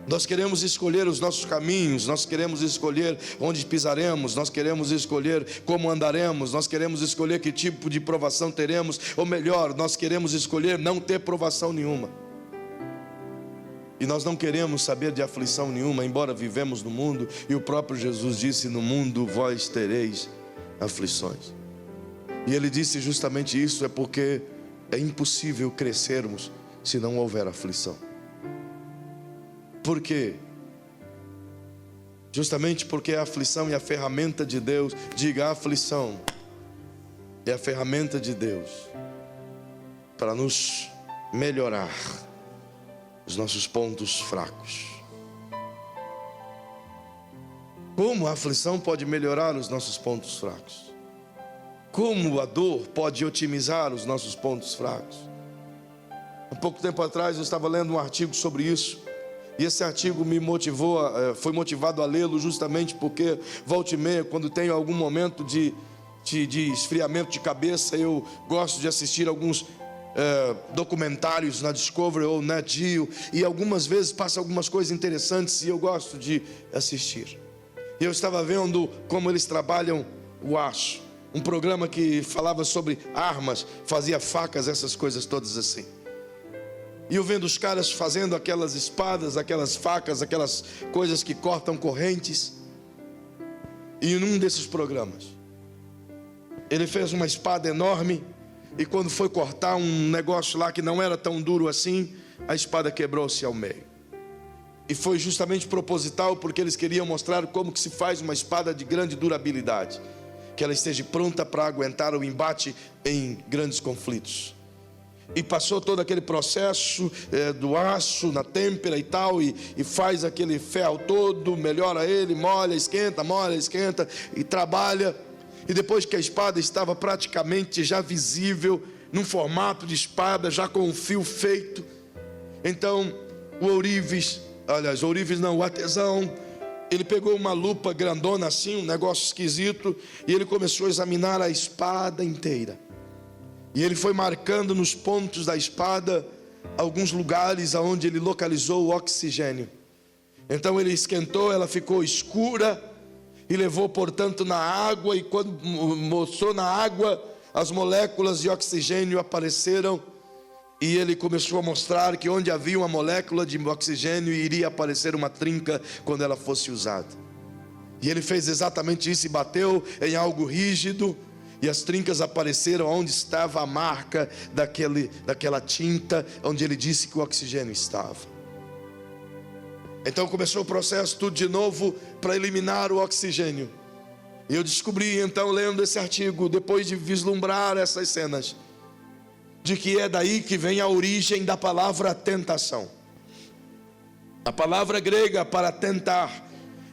Nós queremos escolher os nossos caminhos, nós queremos escolher onde pisaremos, nós queremos escolher como andaremos, nós queremos escolher que tipo de provação teremos, ou melhor, nós queremos escolher não ter provação nenhuma. E nós não queremos saber de aflição nenhuma, embora vivemos no mundo, e o próprio Jesus disse: no mundo vós tereis aflições. E ele disse justamente isso, é porque é impossível crescermos se não houver aflição. Por quê? Justamente porque a aflição é a ferramenta de Deus. Diga: a aflição é a ferramenta de Deus para nos melhorar os nossos pontos fracos. Como a aflição pode melhorar os nossos pontos fracos? Como a dor pode otimizar os nossos pontos fracos? Há pouco tempo atrás eu estava lendo um artigo sobre isso. E esse artigo me motivou, foi motivado a lê-lo justamente porque volta e meia, quando tenho algum momento de esfriamento de cabeça, eu gosto de assistir alguns documentários na Discovery ou na Geo, e algumas vezes passa algumas coisas interessantes e eu gosto de assistir. E eu estava vendo como eles trabalham o aço, um programa que falava sobre armas, fazia facas, essas coisas todas assim. E eu vendo os caras fazendo aquelas espadas, aquelas facas, aquelas coisas que cortam correntes. E em um desses programas, ele fez uma espada enorme, e quando foi cortar um negócio lá que não era tão duro assim, a espada quebrou-se ao meio. E foi justamente proposital, porque eles queriam mostrar como que se faz uma espada de grande durabilidade, que ela esteja pronta para aguentar o embate em grandes conflitos. E passou todo aquele processo do aço na têmpera e tal, e faz aquele ferro todo, melhora ele, molha, esquenta e trabalha. E depois que a espada estava praticamente já visível, num formato de espada, já com o fio feito, então o artesão, ele pegou uma lupa grandona assim, um negócio esquisito, e ele começou a examinar a espada inteira. E ele foi marcando nos pontos da espada alguns lugares onde ele localizou o oxigênio. Então ele esquentou, ela ficou escura e levou, portanto, na água. E quando mostrou na água, as moléculas de oxigênio apareceram. E ele começou a mostrar que onde havia uma molécula de oxigênio iria aparecer uma trinca quando ela fosse usada. E ele fez exatamente isso e bateu em algo rígido. E as trincas apareceram onde estava a marca daquela tinta, onde ele disse que o oxigênio estava. Então começou o processo tudo de novo para eliminar o oxigênio. E eu descobri então, lendo esse artigo, depois de vislumbrar essas cenas, de que é daí que vem a origem da palavra tentação. A palavra grega para tentar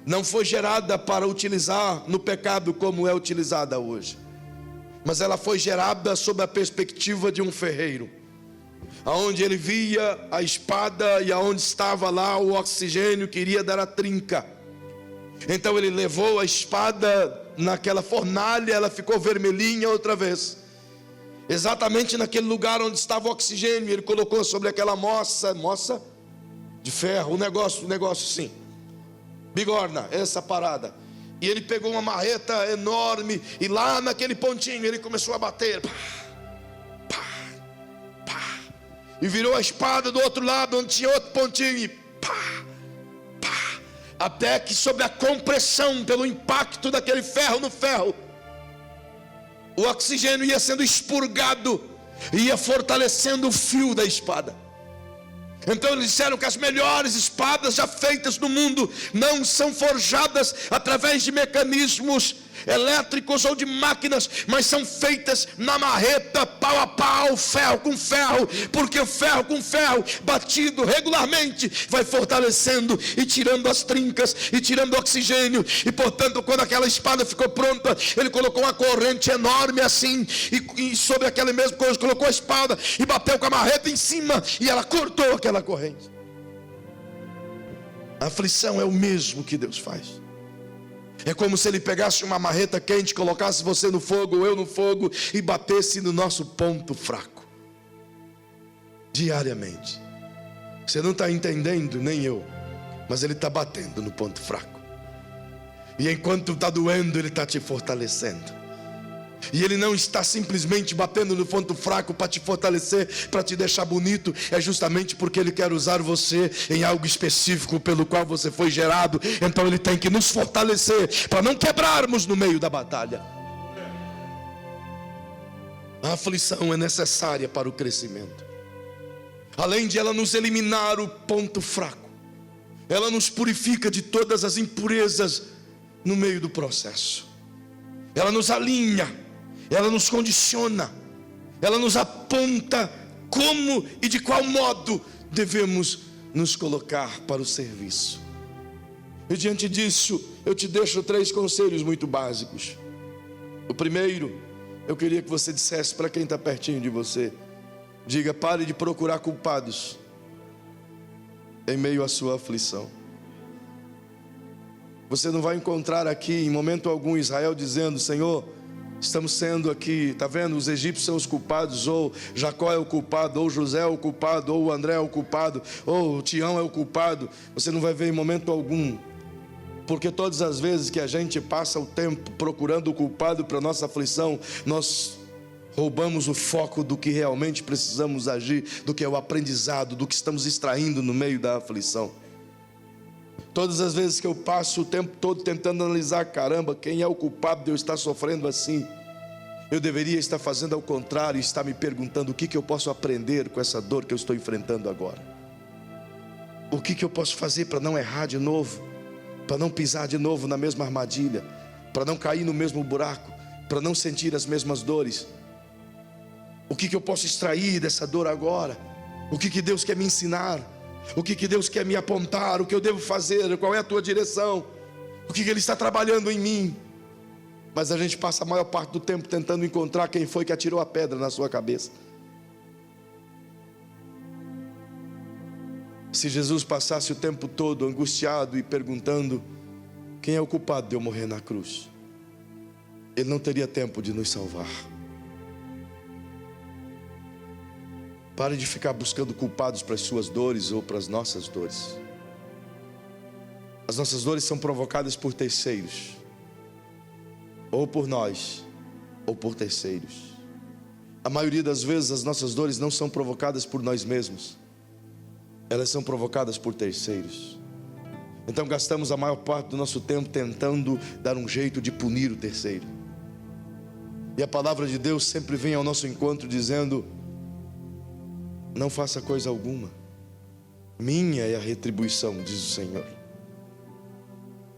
não foi gerada para utilizar no pecado como é utilizada hoje, mas ela foi gerada sob a perspectiva de um ferreiro, aonde ele via a espada e aonde estava lá o oxigênio que iria dar a trinca. Então ele levou a espada naquela fornalha, ela ficou vermelhinha outra vez, exatamente naquele lugar onde estava o oxigênio. Ele colocou sobre aquela moça de ferro, um negócio assim, bigorna, essa parada. E ele pegou uma marreta enorme, e lá naquele pontinho ele começou a bater, e virou a espada do outro lado onde tinha outro pontinho, e até que sob a compressão, pelo impacto daquele ferro no ferro, o oxigênio ia sendo expurgado, ia fortalecendo o fio da espada. Então eles disseram que as melhores espadas já feitas no mundo não são forjadas através de mecanismos elétricos ou de máquinas, mas são feitas na marreta, pau a pau, ferro com ferro, porque o ferro com ferro, batido regularmente, vai fortalecendo e tirando as trincas e tirando o oxigênio. E portanto, quando aquela espada ficou pronta, ele colocou uma corrente enorme assim, e sobre aquela mesma coisa colocou a espada e bateu com a marreta em cima, e ela cortou aquela corrente. A aflição é o mesmo que Deus faz. É como se ele pegasse uma marreta quente, colocasse você no fogo, ou eu no fogo, e batesse no nosso ponto fraco. Diariamente. Você não está entendendo, nem eu, mas ele está batendo no ponto fraco. E enquanto está doendo, ele está te fortalecendo. E ele não está simplesmente batendo no ponto fraco para te fortalecer, para te deixar bonito. É justamente porque ele quer usar você em algo específico pelo qual você foi gerado. Então ele tem que nos fortalecer para não quebrarmos no meio da batalha. A aflição é necessária para o crescimento. Além de ela nos eliminar o ponto fraco, ela nos purifica de todas as impurezas no meio do processo. Ela nos alinha, ela nos condiciona, ela nos aponta como e de qual modo devemos nos colocar para o serviço. E diante disso, eu te deixo 3 conselhos muito básicos. O primeiro, eu queria que você dissesse para quem está pertinho de você: diga, pare de procurar culpados em meio à sua aflição. Você não vai encontrar aqui em momento algum Israel dizendo: Senhor, estamos sendo aqui, está vendo, os egípcios são os culpados, ou Jacó é o culpado, ou José é o culpado, ou o André é o culpado, ou o Tião é o culpado. Você não vai ver em momento algum, porque todas as vezes que a gente passa o tempo procurando o culpado para a nossa aflição, nós roubamos o foco do que realmente precisamos agir, do que é o aprendizado, do que estamos extraindo no meio da aflição. Todas as vezes que eu passo o tempo todo tentando analisar, caramba, quem é o culpado de eu estar sofrendo assim? Eu deveria estar fazendo ao contrário, estar me perguntando o que eu posso aprender com essa dor que eu estou enfrentando agora. O que eu posso fazer para não errar de novo, para não pisar de novo na mesma armadilha, para não cair no mesmo buraco, para não sentir as mesmas dores. O que eu posso extrair dessa dor agora? O que Deus quer me ensinar? O que Deus quer me apontar? O que eu devo fazer? Qual é a tua direção? O que Ele está trabalhando em mim? Mas a gente passa a maior parte do tempo tentando encontrar quem foi que atirou a pedra na sua cabeça. Se Jesus passasse o tempo todo angustiado e perguntando quem é o culpado de eu morrer na cruz, Ele não teria tempo de nos salvar. Pare de ficar buscando culpados para as suas dores ou para as nossas dores. As nossas dores são provocadas por terceiros, ou por nós, ou por terceiros. A maioria das vezes as nossas dores não são provocadas por nós mesmos, elas são provocadas por terceiros. Então gastamos a maior parte do nosso tempo tentando dar um jeito de punir o terceiro. E a palavra de Deus sempre vem ao nosso encontro dizendo: não faça coisa alguma, minha é a retribuição, diz o Senhor.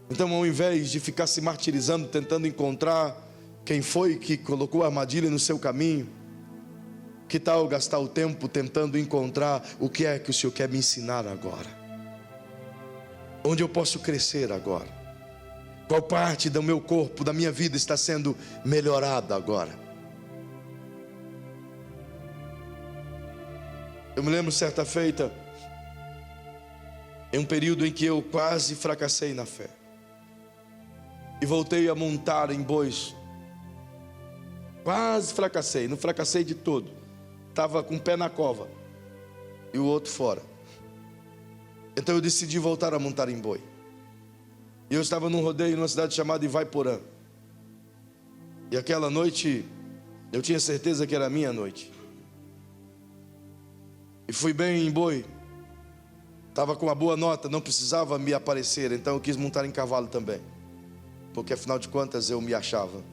Então, ao invés de ficar se martirizando, tentando encontrar quem foi que colocou a armadilha no seu caminho, que tal gastar o tempo tentando encontrar o que é que o Senhor quer me ensinar agora? Onde eu posso crescer agora? Qual parte do meu corpo, da minha vida está sendo melhorada agora? Eu me lembro certa feita, em um período em que eu quase fracassei na fé, e voltei a montar em bois. Quase fracassei, não fracassei de todo. Estava com um pé na cova e o outro fora. Então eu decidi voltar a montar em boi. E eu estava num rodeio numa cidade chamada Ivaiporã. E aquela noite eu tinha certeza que era a minha noite. E fui bem em boi. Estava com uma boa nota, não precisava me aparecer. Então eu quis montar em cavalo também, porque afinal de contas eu me achava.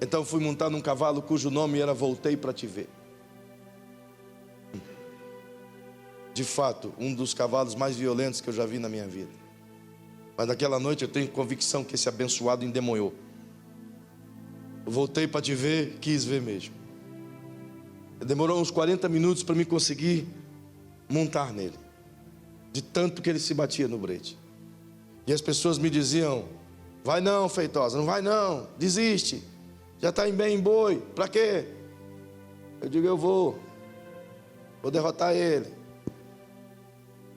Então fui montar num cavalo cujo nome era Voltei para Te Ver. De fato, um dos cavalos mais violentos que eu já vi na minha vida. Mas naquela noite eu tenho convicção que esse abençoado endemoniou. Eu voltei para te ver, quis ver mesmo. Demorou uns 40 minutos para me conseguir montar nele, de tanto que ele se batia no brete. E as pessoas me diziam: vai não, Feitosa, não vai não, desiste, já está bem em boi, para quê? Eu digo: eu vou derrotar ele.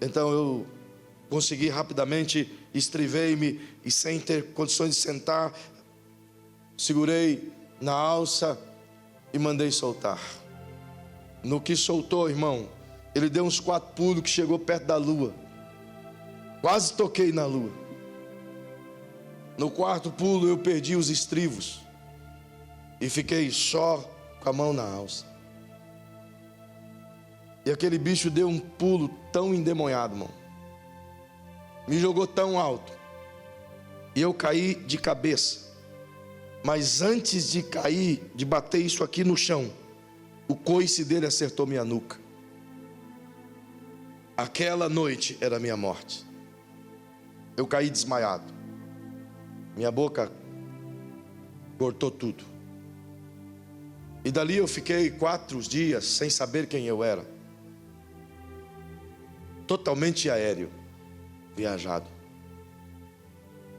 Então eu consegui rapidamente estrivei-me e sem ter condições de sentar, segurei na alça e mandei soltar. No que soltou, irmão, ele deu uns 4 pulos que chegou perto da lua. Quase toquei na lua. No 4º pulo eu perdi os estribos e fiquei só com a mão na alça. E aquele bicho deu um pulo tão endemoniado, irmão. Me jogou tão alto. E eu caí de cabeça. Mas antes de cair, de bater isso aqui no chão, o coice dele acertou minha nuca. Aquela noite era a minha morte. Eu caí desmaiado. Minha boca cortou tudo. E dali eu fiquei 4 dias sem saber quem eu era. Totalmente aéreo, viajado.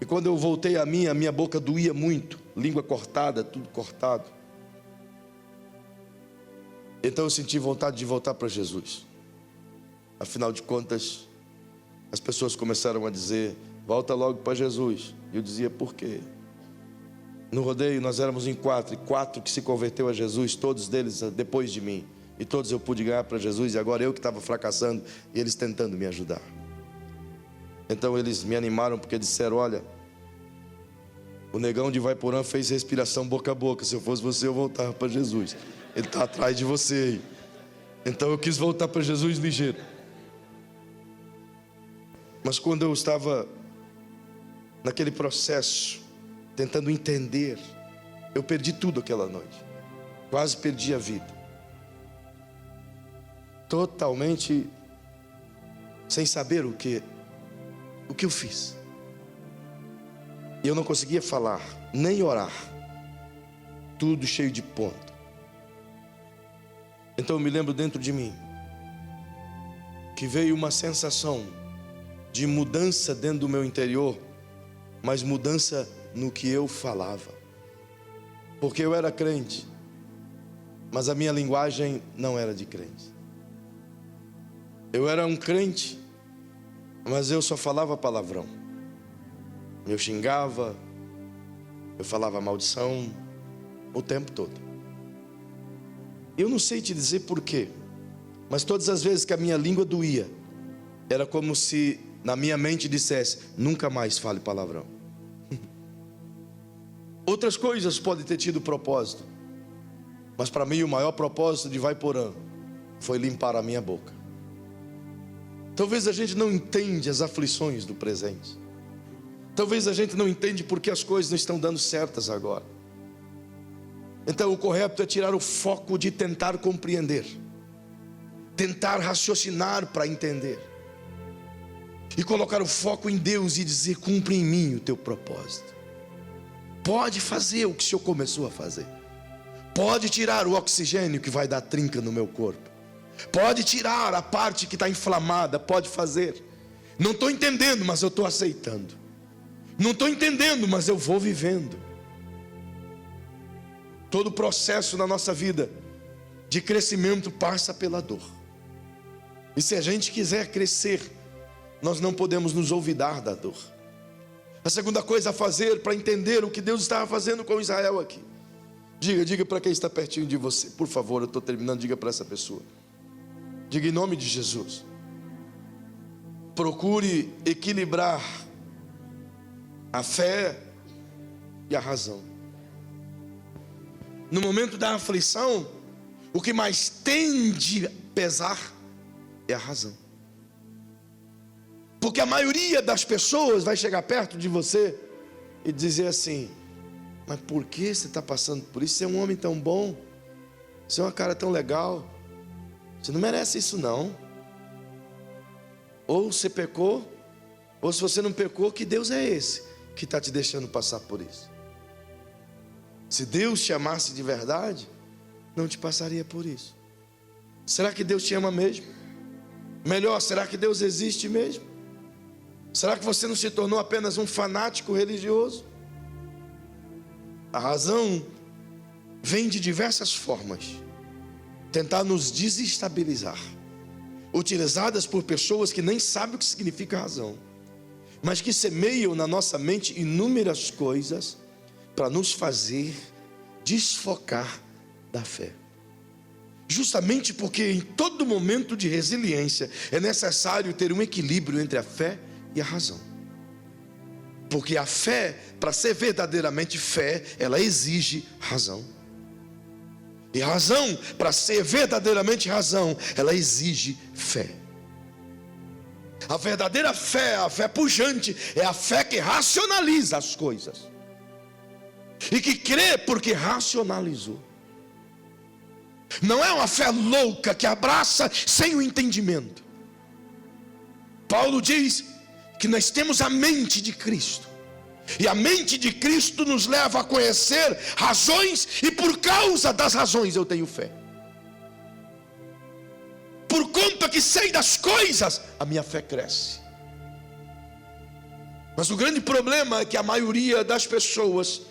E quando eu voltei a minha boca doía muito, língua cortada, tudo cortado. Então eu senti vontade de voltar para Jesus. Afinal de contas, as pessoas começaram a dizer: volta logo para Jesus. E eu dizia: por quê? No rodeio nós éramos em 4, e 4 que se converteu a Jesus, todos deles depois de mim. E todos eu pude ganhar para Jesus, e agora eu que estava fracassando, e eles tentando me ajudar. Então eles me animaram, porque disseram: olha, o negão de Vaiporã fez respiração boca a boca. Se eu fosse você, eu voltava para Jesus. Ele está atrás de você aí. Então eu quis voltar para Jesus ligeiro. Mas quando eu estava naquele processo, tentando entender, eu perdi tudo aquela noite. Quase perdi a vida. Totalmente sem saber o que eu fiz. E eu não conseguia falar, nem orar. Tudo cheio de ponto. Então eu me lembro dentro de mim que veio uma sensação de mudança dentro do meu interior, mas mudança no que eu falava. Porque eu era crente, mas a minha linguagem não era de crente. Eu era um crente, mas eu só falava palavrão. Eu xingava, eu falava maldição o tempo todo. Eu não sei te dizer porquê, mas todas as vezes que a minha língua doía, era como se na minha mente dissesse: nunca mais fale palavrão. Outras coisas podem ter tido propósito, mas para mim o maior propósito de Vaiporã foi limpar a minha boca. Talvez a gente não entende as aflições do presente. Talvez a gente não entende porque as coisas não estão dando certas agora. Então o correto é tirar o foco de tentar compreender, tentar raciocinar para entender, e colocar o foco em Deus e dizer: cumpre em mim o teu propósito. Pode fazer o que o Senhor começou a fazer. Pode tirar o oxigênio que vai dar trinca no meu corpo. Pode tirar a parte que está inflamada. Pode fazer. Não estou entendendo, mas eu estou aceitando. Não estou entendendo, mas eu vou vivendo. Todo processo na nossa vida de crescimento passa pela dor. E se a gente quiser crescer, nós não podemos nos olvidar da dor. A segunda coisa a fazer para entender o que Deus estava fazendo com Israel aqui. Diga para quem está pertinho de você, por favor, eu estou terminando, diga para essa pessoa. Diga em nome de Jesus. Procure equilibrar a fé e a razão. No momento da aflição, o que mais tende a pesar é a razão. Porque a maioria das pessoas vai chegar perto de você e dizer assim: mas por que você está passando por isso? Você é um homem tão bom, você é uma cara tão legal, você não merece isso não. Ou você pecou, ou se você não pecou, que Deus é esse que está te deixando passar por isso? Se Deus te amasse de verdade, não te passaria por isso. Será que Deus te ama mesmo? Melhor, será que Deus existe mesmo? Será que você não se tornou apenas um fanático religioso? A razão vem de diversas formas tentar nos desestabilizar, utilizadas por pessoas que nem sabem o que significa razão. mas que semeiam na nossa mente inúmeras coisas para nos fazer desfocar da fé. Justamente porque em todo momento de resiliência é necessário ter um equilíbrio entre a fé e a razão. Porque a fé, para ser verdadeiramente fé, ela exige razão. E razão, para ser verdadeiramente razão, ela exige fé. A verdadeira fé, a fé pujante, é a fé que racionaliza as coisas. E que crê porque racionalizou. Não é uma fé louca que abraça sem o entendimento. Paulo diz que nós temos a mente de Cristo. E a mente de Cristo nos leva a conhecer razões, e por causa das razões eu tenho fé. Por conta que sei das coisas, a minha fé cresce. Mas o grande problema é que a maioria das pessoas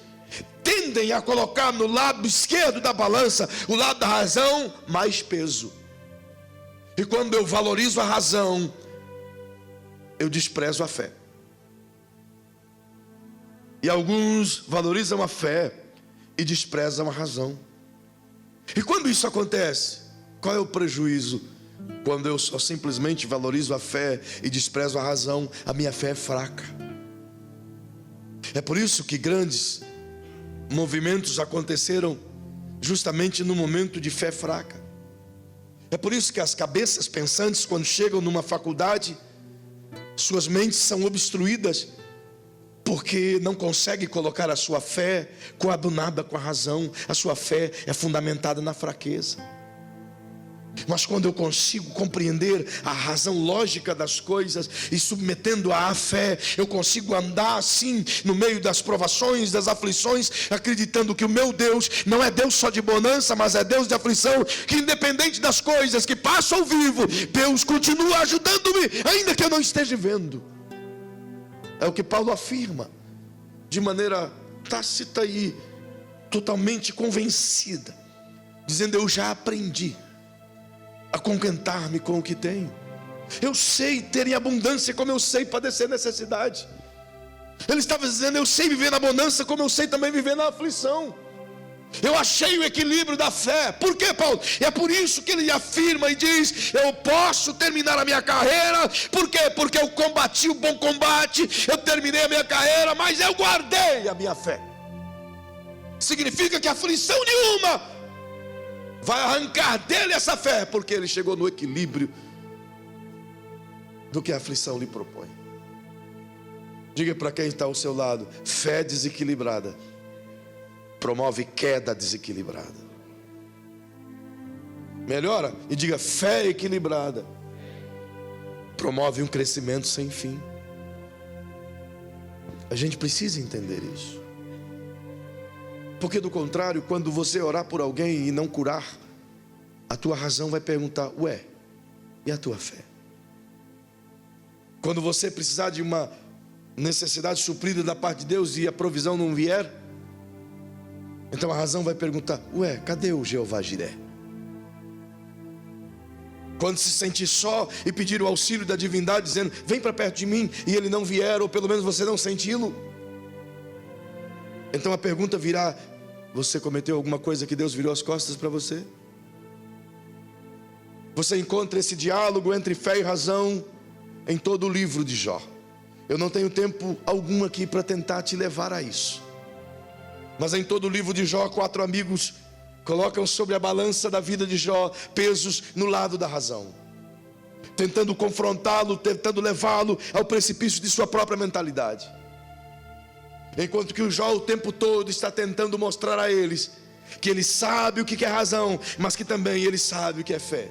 tendem a colocar no lado esquerdo da balança, o lado da razão, mais peso. E quando eu valorizo a razão, eu desprezo a fé. E alguns valorizam a fé e desprezam a razão. E quando isso acontece, qual é o prejuízo? Quando eu só simplesmente valorizo a fé e desprezo a razão, a minha fé é fraca. É por isso que grandes movimentos aconteceram justamente no momento de fé fraca. É por isso que as cabeças pensantes, quando chegam numa faculdade, suas mentes são obstruídas, porque não conseguem colocar a sua fé coadunada com a razão. A sua fé é fundamentada na fraqueza. Mas quando eu consigo compreender a razão lógica das coisas e submetendo-a à fé, eu consigo andar assim no meio das provações, das aflições, acreditando que o meu Deus não é Deus só de bonança, mas é Deus de aflição, que independente das coisas que passo ou vivo, Deus continua ajudando-me, ainda que eu não esteja vendo. É o que Paulo afirma, de maneira tácita e totalmente convencida, dizendo: eu já aprendi a contentar-me com o que tenho. Eu sei ter em abundância como eu sei padecer necessidade. Ele estava dizendo: eu sei viver na abundância como eu sei também viver na aflição. Eu achei o equilíbrio da fé. Por quê, Paulo? É por isso que ele afirma e diz: eu posso terminar a minha carreira. Por quê? Porque eu combati o bom combate, eu terminei a minha carreira, mas eu guardei a minha fé. Significa que aflição nenhuma vai arrancar dele essa fé, porque ele chegou no equilíbrio do que a aflição lhe propõe. Diga para quem está ao seu lado: fé desequilibrada promove queda desequilibrada. Melhora e diga: fé equilibrada promove um crescimento sem fim. A gente precisa entender isso. Porque do contrário, quando você orar por alguém e não curar, a tua razão vai perguntar: ué, e a tua fé? Quando você precisar de uma necessidade suprida da parte de Deus e a provisão não vier, então a razão vai perguntar: ué, cadê o Jeová Jiré? Quando se sentir só e pedir o auxílio da divindade, dizendo: vem para perto de mim, e ele não vier, ou pelo menos você não senti-lo, então a pergunta virá: você cometeu alguma coisa que Deus virou as costas para você? Você encontra esse diálogo entre fé e razão em todo o livro de Jó. Eu não tenho tempo algum aqui para tentar te levar a isso, mas em todo o livro de Jó, 4 amigos colocam sobre a balança da vida de Jó pesos no lado da razão, tentando confrontá-lo, tentando levá-lo ao precipício de sua própria mentalidade. Enquanto que o Jó o tempo todo está tentando mostrar a eles que ele sabe o que é razão, mas que também ele sabe o que é fé.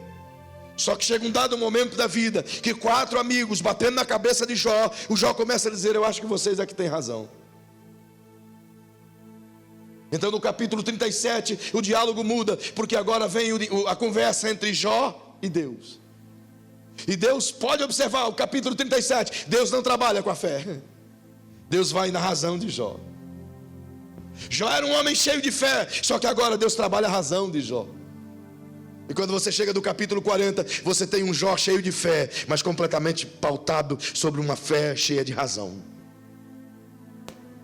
Só que chega um dado momento da vida que 4 amigos batendo na cabeça de Jó, o Jó começa a dizer: eu acho que vocês é que têm razão. Então no capítulo 37 o diálogo muda, porque agora vem a conversa entre Jó e Deus. E Deus, pode observar o capítulo 37, Deus não trabalha com a fé, Deus vai na razão de Jó. Jó era um homem cheio de fé, só que agora Deus trabalha a razão de Jó. E quando você chega do capítulo 40, você tem um Jó cheio de fé, mas completamente pautado sobre uma fé cheia de razão.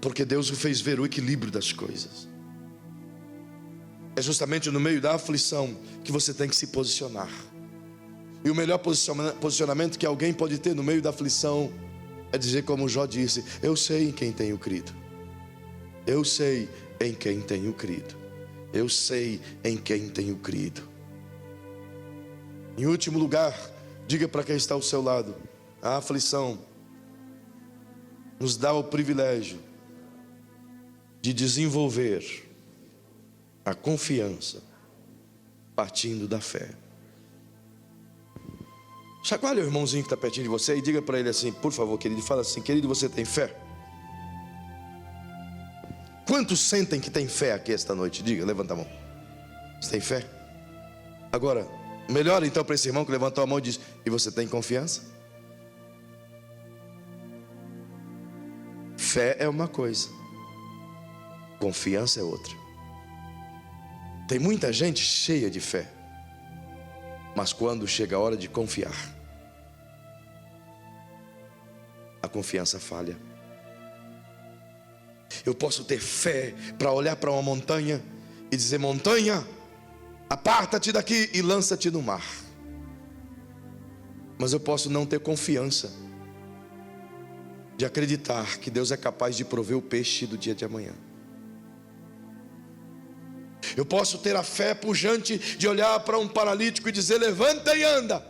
Porque Deus o fez ver o equilíbrio das coisas. É justamente no meio da aflição que você tem que se posicionar. E o melhor posicionamento que alguém pode ter no meio da aflição é dizer como Jó disse: eu sei em quem tenho crido. Eu sei em quem tenho crido. Eu sei em quem tenho crido. Em último lugar, diga para quem está ao seu lado: a aflição nos dá o privilégio de desenvolver a confiança partindo da fé. Chacoalha o irmãozinho que está pertinho de você e diga para ele assim, por favor, querido, fala assim: querido, você tem fé? Quantos sentem que tem fé aqui esta noite? Diga, levanta a mão. Você tem fé? Agora, melhor então para esse irmão que levantou a mão e diz: e você tem confiança? Fé é uma coisa, confiança é outra. Tem muita gente cheia de fé, mas quando chega a hora de confiar, a confiança falha. Eu posso ter fé para olhar para uma montanha e dizer: montanha, aparta-te daqui e lança-te no mar. Mas eu posso não ter confiança de acreditar que Deus é capaz de prover o peixe do dia de amanhã. Eu posso ter a fé pujante de olhar para um paralítico e dizer: levanta e anda.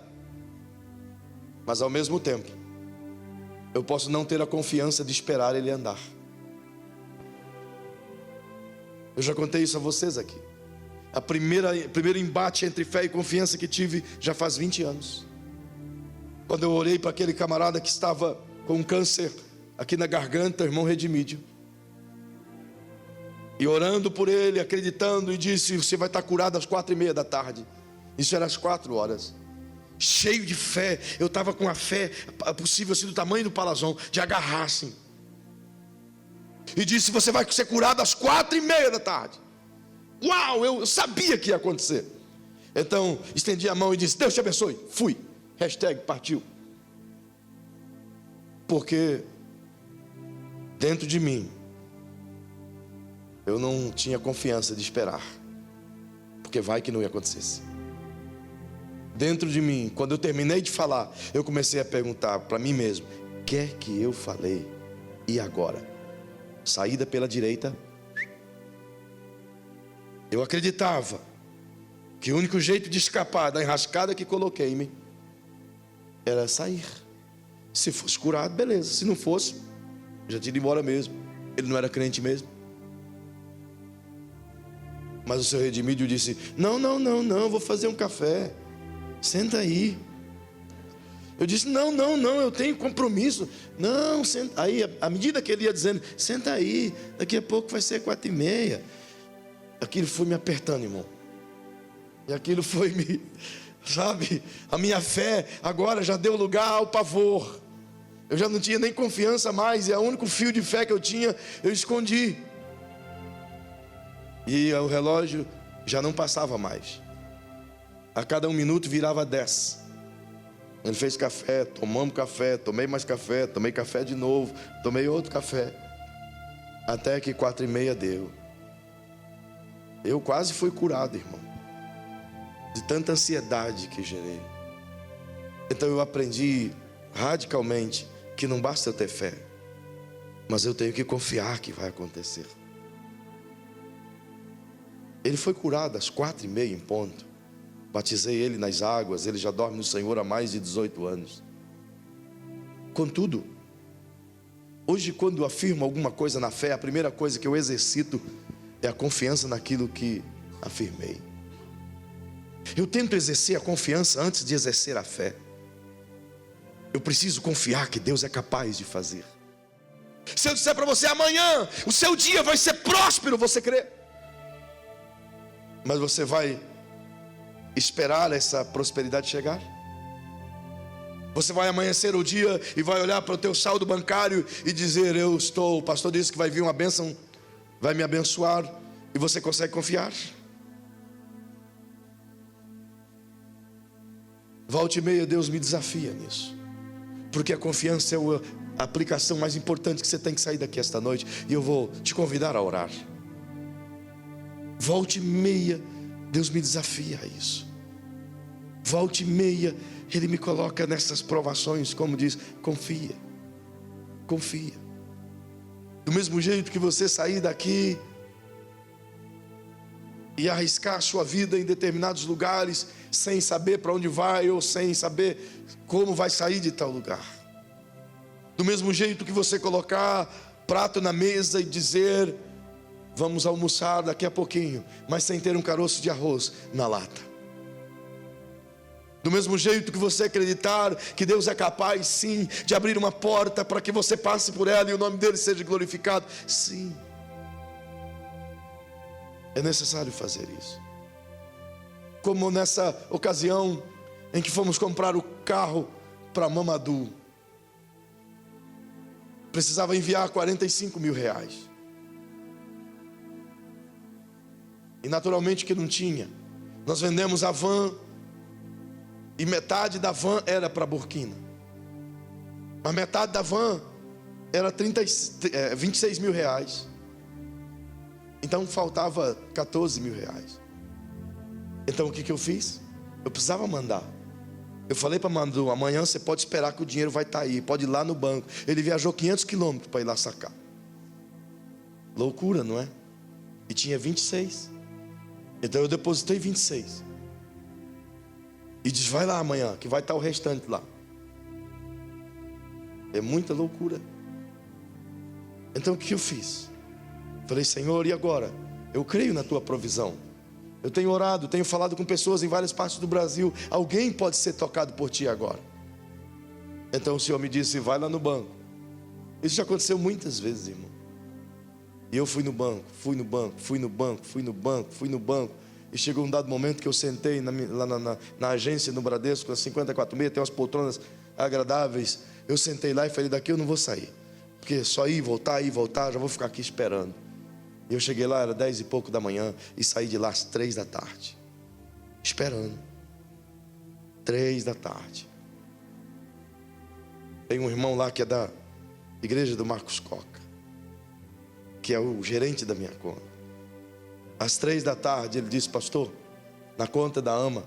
Mas ao mesmo tempo, eu posso não ter a confiança de esperar ele andar. Eu já contei isso a vocês aqui. Primeiro embate entre fé e confiança que tive já faz 20 anos. Quando eu orei para aquele camarada que estava com um câncer aqui na garganta, irmão Redimídio. E orando por ele, acreditando, e disse: você vai estar curado às 4:30 da tarde. Isso era às 4 horas. Cheio de fé. Eu estava com a fé possível assim, do tamanho do palazão, de agarrar assim. E disse: você vai ser curado às 4:30 da tarde. Uau, eu sabia que ia acontecer. Então estendi a mão e disse: Deus te abençoe. Fui. Partiu. Porque dentro de mim eu não tinha confiança de esperar, porque vai que não ia acontecer. Dentro de mim, quando eu terminei de falar, eu comecei a perguntar para mim mesmo: o que é que eu falei? E agora? Saída pela direita. Eu acreditava que o único jeito de escapar da enrascada que coloquei-me era sair. Se fosse curado, beleza. Se não fosse, já tinha ido embora mesmo. Ele não era crente mesmo. Mas o seu Redimídio disse: não, vou fazer um café. Senta aí. Eu disse: não, eu tenho compromisso. Não, senta aí. À medida que ele ia dizendo: senta aí, daqui a pouco vai ser 4:30. Aquilo foi me apertando, irmão. E aquilo foi me... Sabe, a minha fé agora já deu lugar ao pavor. Eu já não tinha nem confiança mais. E o único fio de fé que eu tinha, eu escondi. E o relógio já não passava mais. A cada 1 minuto virava 10. Ele fez café, tomamos café, tomei mais café, tomei café de novo, tomei outro café. Até que 4:30 deu. Eu quase fui curado, irmão, de tanta ansiedade que gerei. Então eu aprendi radicalmente que não basta eu ter fé, mas eu tenho que confiar que vai acontecer. Ele foi curado às 4:30 em ponto. Batizei ele nas águas. Ele já dorme no Senhor há mais de 18 anos. Contudo, hoje quando eu afirmo alguma coisa na fé, a primeira coisa que eu exercito é a confiança naquilo que afirmei. Eu tento exercer a confiança antes de exercer a fé. Eu preciso confiar que Deus é capaz de fazer. Se eu disser para você: amanhã o seu dia vai ser próspero, você crê? Mas você vai esperar essa prosperidade chegar? Você vai amanhecer o dia e vai olhar para o teu saldo bancário e dizer: o pastor disse que vai vir uma bênção, vai me abençoar, e você consegue confiar? Volta e meia Deus me desafia nisso, porque a confiança é a aplicação mais importante que você tem que sair daqui esta noite. E eu vou te convidar a orar. Volta e meia Deus me desafia a isso. Volta e meia Ele me coloca nessas provações, como diz, confia. Confia. Do mesmo jeito que você sair daqui e arriscar a sua vida em determinados lugares, sem saber para onde vai, ou sem saber como vai sair de tal lugar. Do mesmo jeito que você colocar prato na mesa e dizer, vamos almoçar daqui a pouquinho, mas sem ter um caroço de arroz na lata. Do mesmo jeito que você acreditar que Deus é capaz, sim, de abrir uma porta para que você passe por ela e o nome dele seja glorificado, sim. É necessário fazer isso. Como nessa ocasião em que fomos comprar o carro para Mamadou. Precisava enviar 45 mil reais. E naturalmente que não tinha. Nós vendemos a van e metade da van era para Burkina. Mas metade da van era 26 mil reais. Então faltava 14 mil reais. Então o que eu fiz? Eu precisava mandar. Eu falei para Mandu, amanhã você pode esperar que o dinheiro vai estar aí, pode ir lá no banco. Ele viajou 500 quilômetros para ir lá sacar. Loucura, não é? E tinha 26. Então eu depositei 26. E diz, vai lá amanhã, que vai estar o restante lá. É muita loucura. Então o que eu fiz? Falei, Senhor, e agora? Eu creio na tua provisão. Eu tenho orado, tenho falado com pessoas em várias partes do Brasil. Alguém pode ser tocado por ti agora. Então o Senhor me disse, vai lá no banco. Isso já aconteceu muitas vezes, irmão. E eu fui no banco. E chegou um dado momento que eu sentei lá na agência, no Bradesco, na 54,6, tem umas poltronas agradáveis. Eu sentei lá e falei, daqui eu não vou sair. Porque só ir, voltar, já vou ficar aqui esperando. E eu cheguei lá, era 10 e pouco da manhã, e saí de lá às 3 da tarde. Esperando. 3 da tarde. Tem um irmão lá que é da igreja do Marcos Coca, que é o gerente da minha conta. Às 3 da tarde ele disse, pastor, na conta da AMA,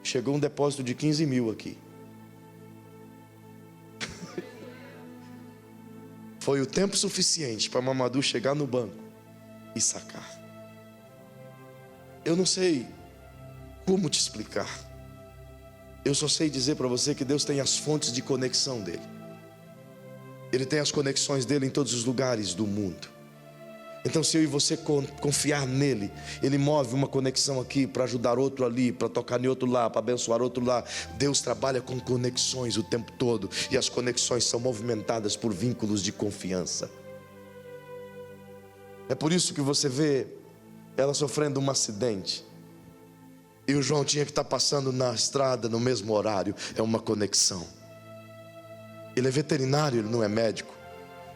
chegou um depósito de 15 mil aqui. Foi o tempo suficiente para Mamadou chegar no banco e sacar. Eu não sei como te explicar. Eu só sei dizer para você que Deus tem as fontes de conexão dele. Ele tem as conexões dele em todos os lugares do mundo. Então se eu e você confiar nele, ele move uma conexão aqui para ajudar outro ali, para tocar em outro lá, para abençoar outro lá. Deus trabalha com conexões o tempo todo, e as conexões são movimentadas por vínculos de confiança. É por isso que você vê ela sofrendo um acidente e o João tinha que estar passando na estrada no mesmo horário. É uma conexão. Ele é veterinário, ele não é médico,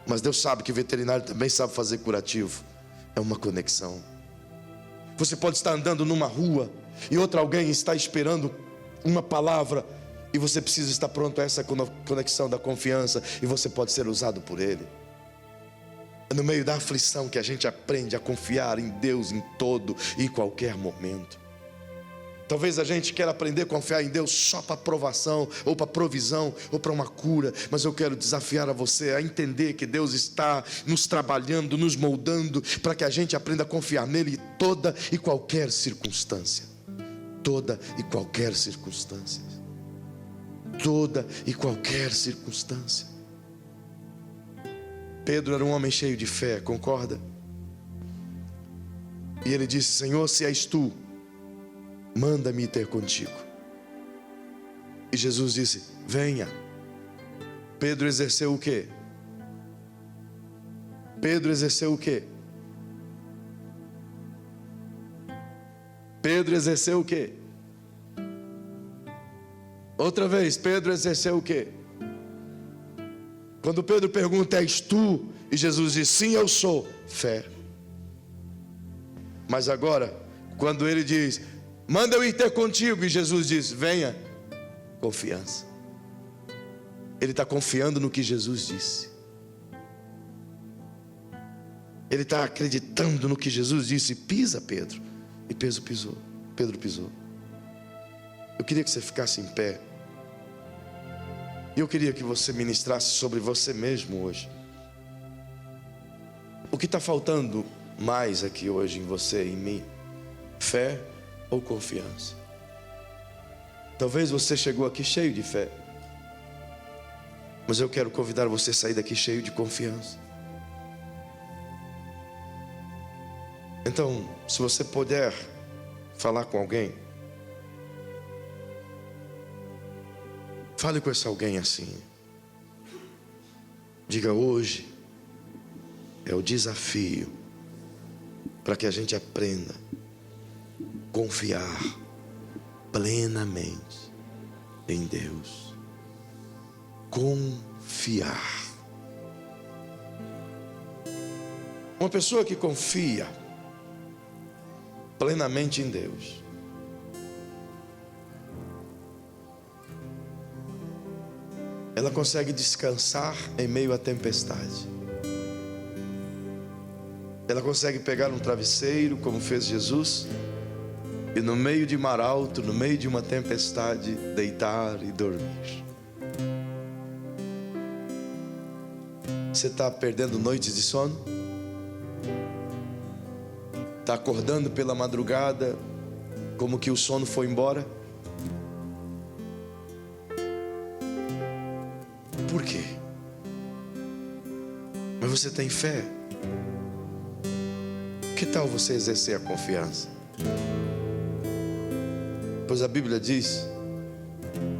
mas Deus sabe que veterinário também sabe fazer curativo. É uma conexão. Você pode estar andando numa rua e outra alguém está esperando uma palavra, e você precisa estar pronto a essa conexão da confiança, e você pode ser usado por ele. É no meio da aflição que a gente aprende a confiar em Deus em todo e em qualquer momento. Talvez a gente queira aprender a confiar em Deus só para aprovação, ou para provisão, ou para uma cura. Mas eu quero desafiar a você a entender que Deus está nos trabalhando, nos moldando, para que a gente aprenda a confiar nele em toda e qualquer circunstância. Toda e qualquer circunstância. Toda e qualquer circunstância. Pedro era um homem cheio de fé, concorda? E ele disse, Senhor, se és tu, manda-me ter contigo. E Jesus disse, venha. Pedro exerceu o quê? Pedro exerceu o quê? Pedro exerceu o quê? Outra vez, Pedro exerceu o quê? Quando Pedro pergunta, és tu? E Jesus diz, sim, eu sou. Fé. Mas agora, quando ele diz, manda eu ir ter contigo, e Jesus diz, venha. confiança. Ele está confiando no que Jesus disse. Ele está acreditando no que Jesus disse. Pisa, Pedro. E Pedro pisou. Eu queria que você ficasse em pé. E eu queria que você ministrasse sobre você mesmo hoje. O que está faltando mais aqui hoje em você e em mim? Fé ou confiança? Talvez você chegou aqui cheio de fé, mas eu quero convidar você a sair daqui cheio de confiança. Então, se você puder falar com alguém, fale com esse alguém assim. Diga: hoje é o desafio para que a gente aprenda a confiar plenamente em Deus. Confiar. Uma pessoa que confia plenamente em Deus, ela consegue descansar em meio à tempestade. Ela consegue pegar um travesseiro, como fez Jesus, e no meio de mar alto, no meio de uma tempestade, deitar e dormir. Você está perdendo noites de sono? Está acordando pela madrugada como que o sono foi embora? Por quê? Mas você tem fé? Que tal você exercer a confiança? Pois a Bíblia diz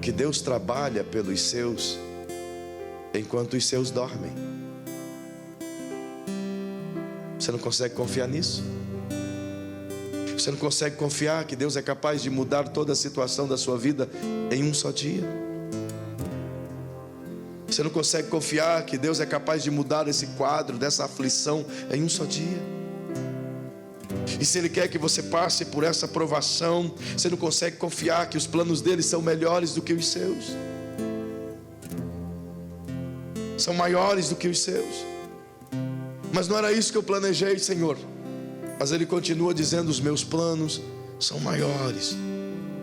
que Deus trabalha pelos seus enquanto os seus dormem. Você não consegue confiar nisso? Você não consegue confiar que Deus é capaz de mudar toda a situação da sua vida em um só dia? Você não consegue confiar que Deus é capaz de mudar esse quadro, dessa aflição em um só dia? E se Ele quer que você passe por essa provação, você não consegue confiar que os planos dele são melhores do que os seus? São maiores do que os seus. Mas não era isso que eu planejei, Senhor. Mas Ele continua dizendo: os meus planos são maiores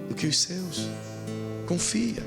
do que os seus. Confia.